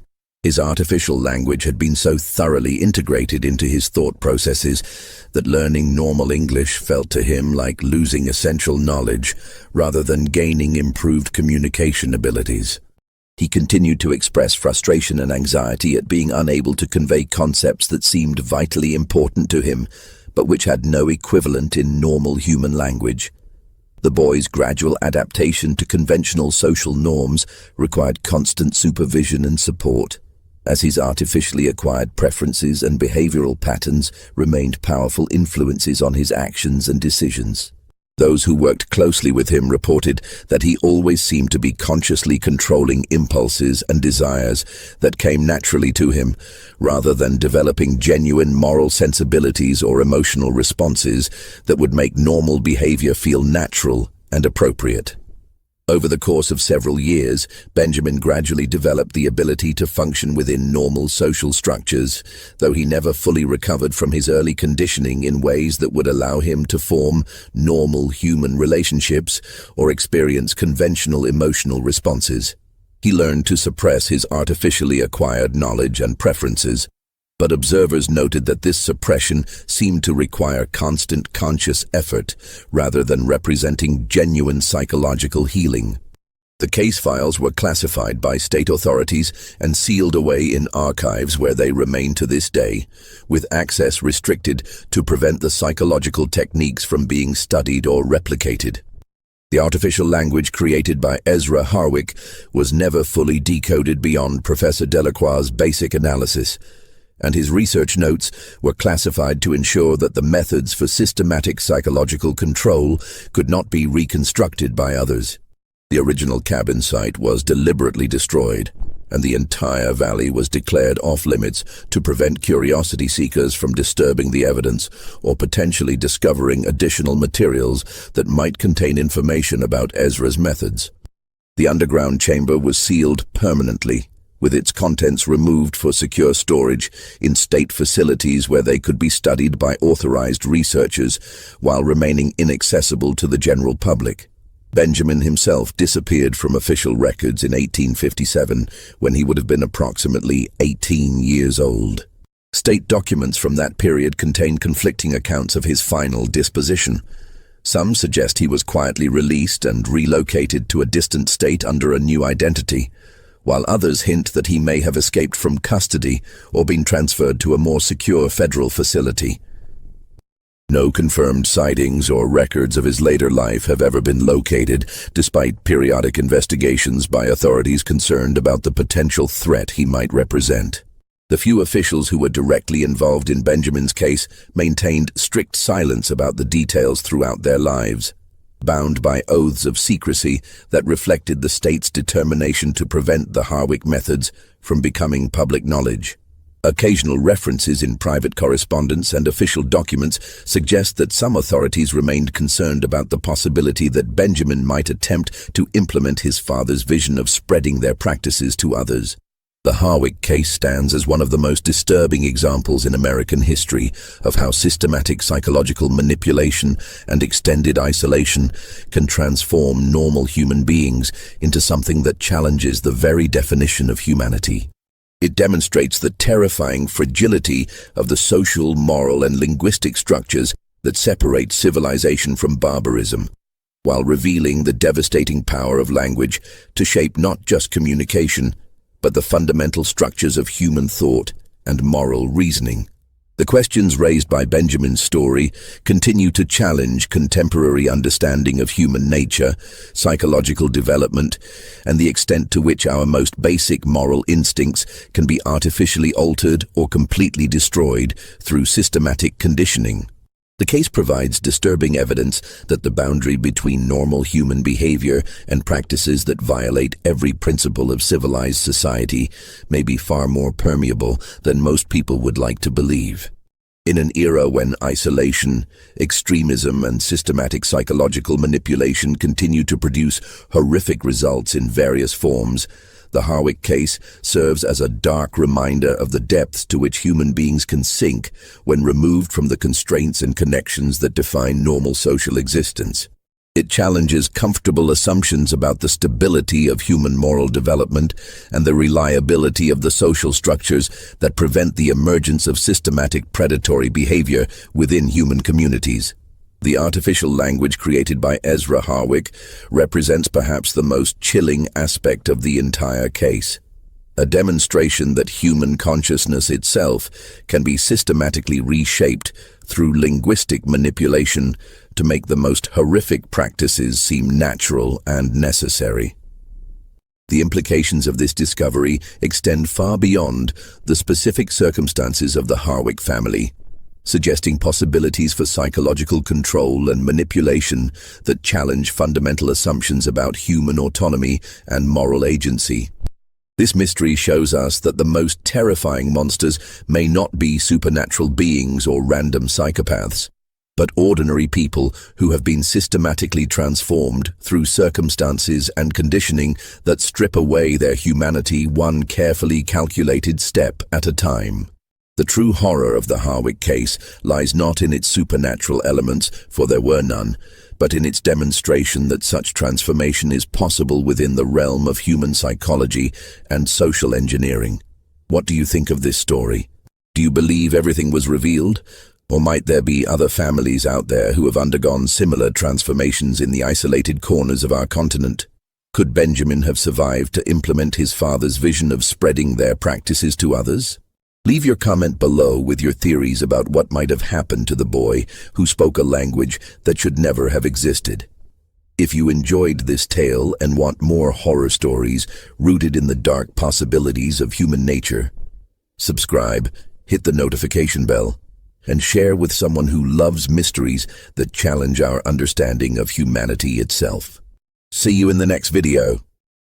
A: His artificial language had been so thoroughly integrated into his thought processes that learning normal English felt to him like losing essential knowledge rather than gaining improved communication abilities. He continued to express frustration and anxiety at being unable to convey concepts that seemed vitally important to him, but which had no equivalent in normal human language. The boy's gradual adaptation to conventional social norms required constant supervision and support, as his artificially acquired preferences and behavioral patterns remained powerful influences on his actions and decisions. Those who worked closely with him reported that he always seemed to be consciously controlling impulses and desires that came naturally to him, rather than developing genuine moral sensibilities or emotional responses that would make normal behavior feel natural and appropriate. Over the course of several years, Benjamin gradually developed the ability to function within normal social structures, though he never fully recovered from his early conditioning in ways that would allow him to form normal human relationships or experience conventional emotional responses. He learned to suppress his artificially acquired knowledge and preferences, but observers noted that this suppression seemed to require constant conscious effort rather than representing genuine psychological healing. The case files were classified by state authorities and sealed away in archives where they remain to this day, with access restricted to prevent the psychological techniques from being studied or replicated. The artificial language created by Ezra Harwick was never fully decoded beyond Professor Delacroix's basic analysis, and his research notes were classified to ensure that the methods for systematic psychological control could not be reconstructed by others. The original cabin site was deliberately destroyed, and the entire valley was declared off-limits to prevent curiosity seekers from disturbing the evidence or potentially discovering additional materials that might contain information about Ezra's methods. The underground chamber was sealed permanently, with its contents removed for secure storage in state facilities where they could be studied by authorized researchers while remaining inaccessible to the general public. Benjamin himself disappeared from official records in 1857 when he would have been approximately 18 years old. State documents from that period contain conflicting accounts of his final disposition. Some suggest he was quietly released and relocated to a distant state under a new identity, while others hint that he may have escaped from custody or been transferred to a more secure federal facility. No confirmed sightings or records of his later life have ever been located, despite periodic investigations by authorities concerned about the potential threat he might represent. The few officials who were directly involved in Benjamin's case maintained strict silence about the details throughout their lives, bound by oaths of secrecy that reflected the state's determination to prevent the Harwick methods from becoming public knowledge. Occasional references in private correspondence and official documents suggest that some authorities remained concerned about the possibility that Benjamin might attempt to implement his father's vision of spreading their practices to others. The Harwick case stands as one of the most disturbing examples in American history of how systematic psychological manipulation and extended isolation can transform normal human beings into something that challenges the very definition of humanity. It demonstrates the terrifying fragility of the social, moral, and linguistic structures that separate civilization from barbarism, while revealing the devastating power of language to shape not just communication, but the fundamental structures of human thought and moral reasoning. The questions raised by Benjamin's story continue to challenge contemporary understanding of human nature, psychological development, and the extent to which our most basic moral instincts can be artificially altered or completely destroyed through systematic conditioning. The case provides disturbing evidence that the boundary between normal human behavior and practices that violate every principle of civilized society may be far more permeable than most people would like to believe. In an era when isolation, extremism, and systematic psychological manipulation continue to produce horrific results in various forms, the Harwick case serves as a dark reminder of the depths to which human beings can sink when removed from the constraints and connections that define normal social existence. It challenges comfortable assumptions about the stability of human moral development and the reliability of the social structures that prevent the emergence of systematic predatory behavior within human communities. The artificial language created by Ezra Harwick represents perhaps the most chilling aspect of the entire case. A demonstration that human consciousness itself can be systematically reshaped through linguistic manipulation to make the most horrific practices seem natural and necessary. The implications of this discovery extend far beyond the specific circumstances of the Harwick family, suggesting possibilities for psychological control and manipulation that challenge fundamental assumptions about human autonomy and moral agency. This mystery shows us that the most terrifying monsters may not be supernatural beings or random psychopaths, but ordinary people who have been systematically transformed through circumstances and conditioning that strip away their humanity one carefully calculated step at a time. The true horror of the Harwick case lies not in its supernatural elements, for there were none, but in its demonstration that such transformation is possible within the realm of human psychology and social engineering. What do you think of this story? Do you believe everything was revealed? Or might there be other families out there who have undergone similar transformations in the isolated corners of our continent? Could Benjamin have survived to implement his father's vision of spreading their practices to others? Leave your comment below with your theories about what might have happened to the boy who spoke a language that should never have existed. If you enjoyed this tale and want more horror stories rooted in the dark possibilities of human nature, subscribe, hit the notification bell, and share with someone who loves mysteries that challenge our understanding of humanity itself. See you in the next video.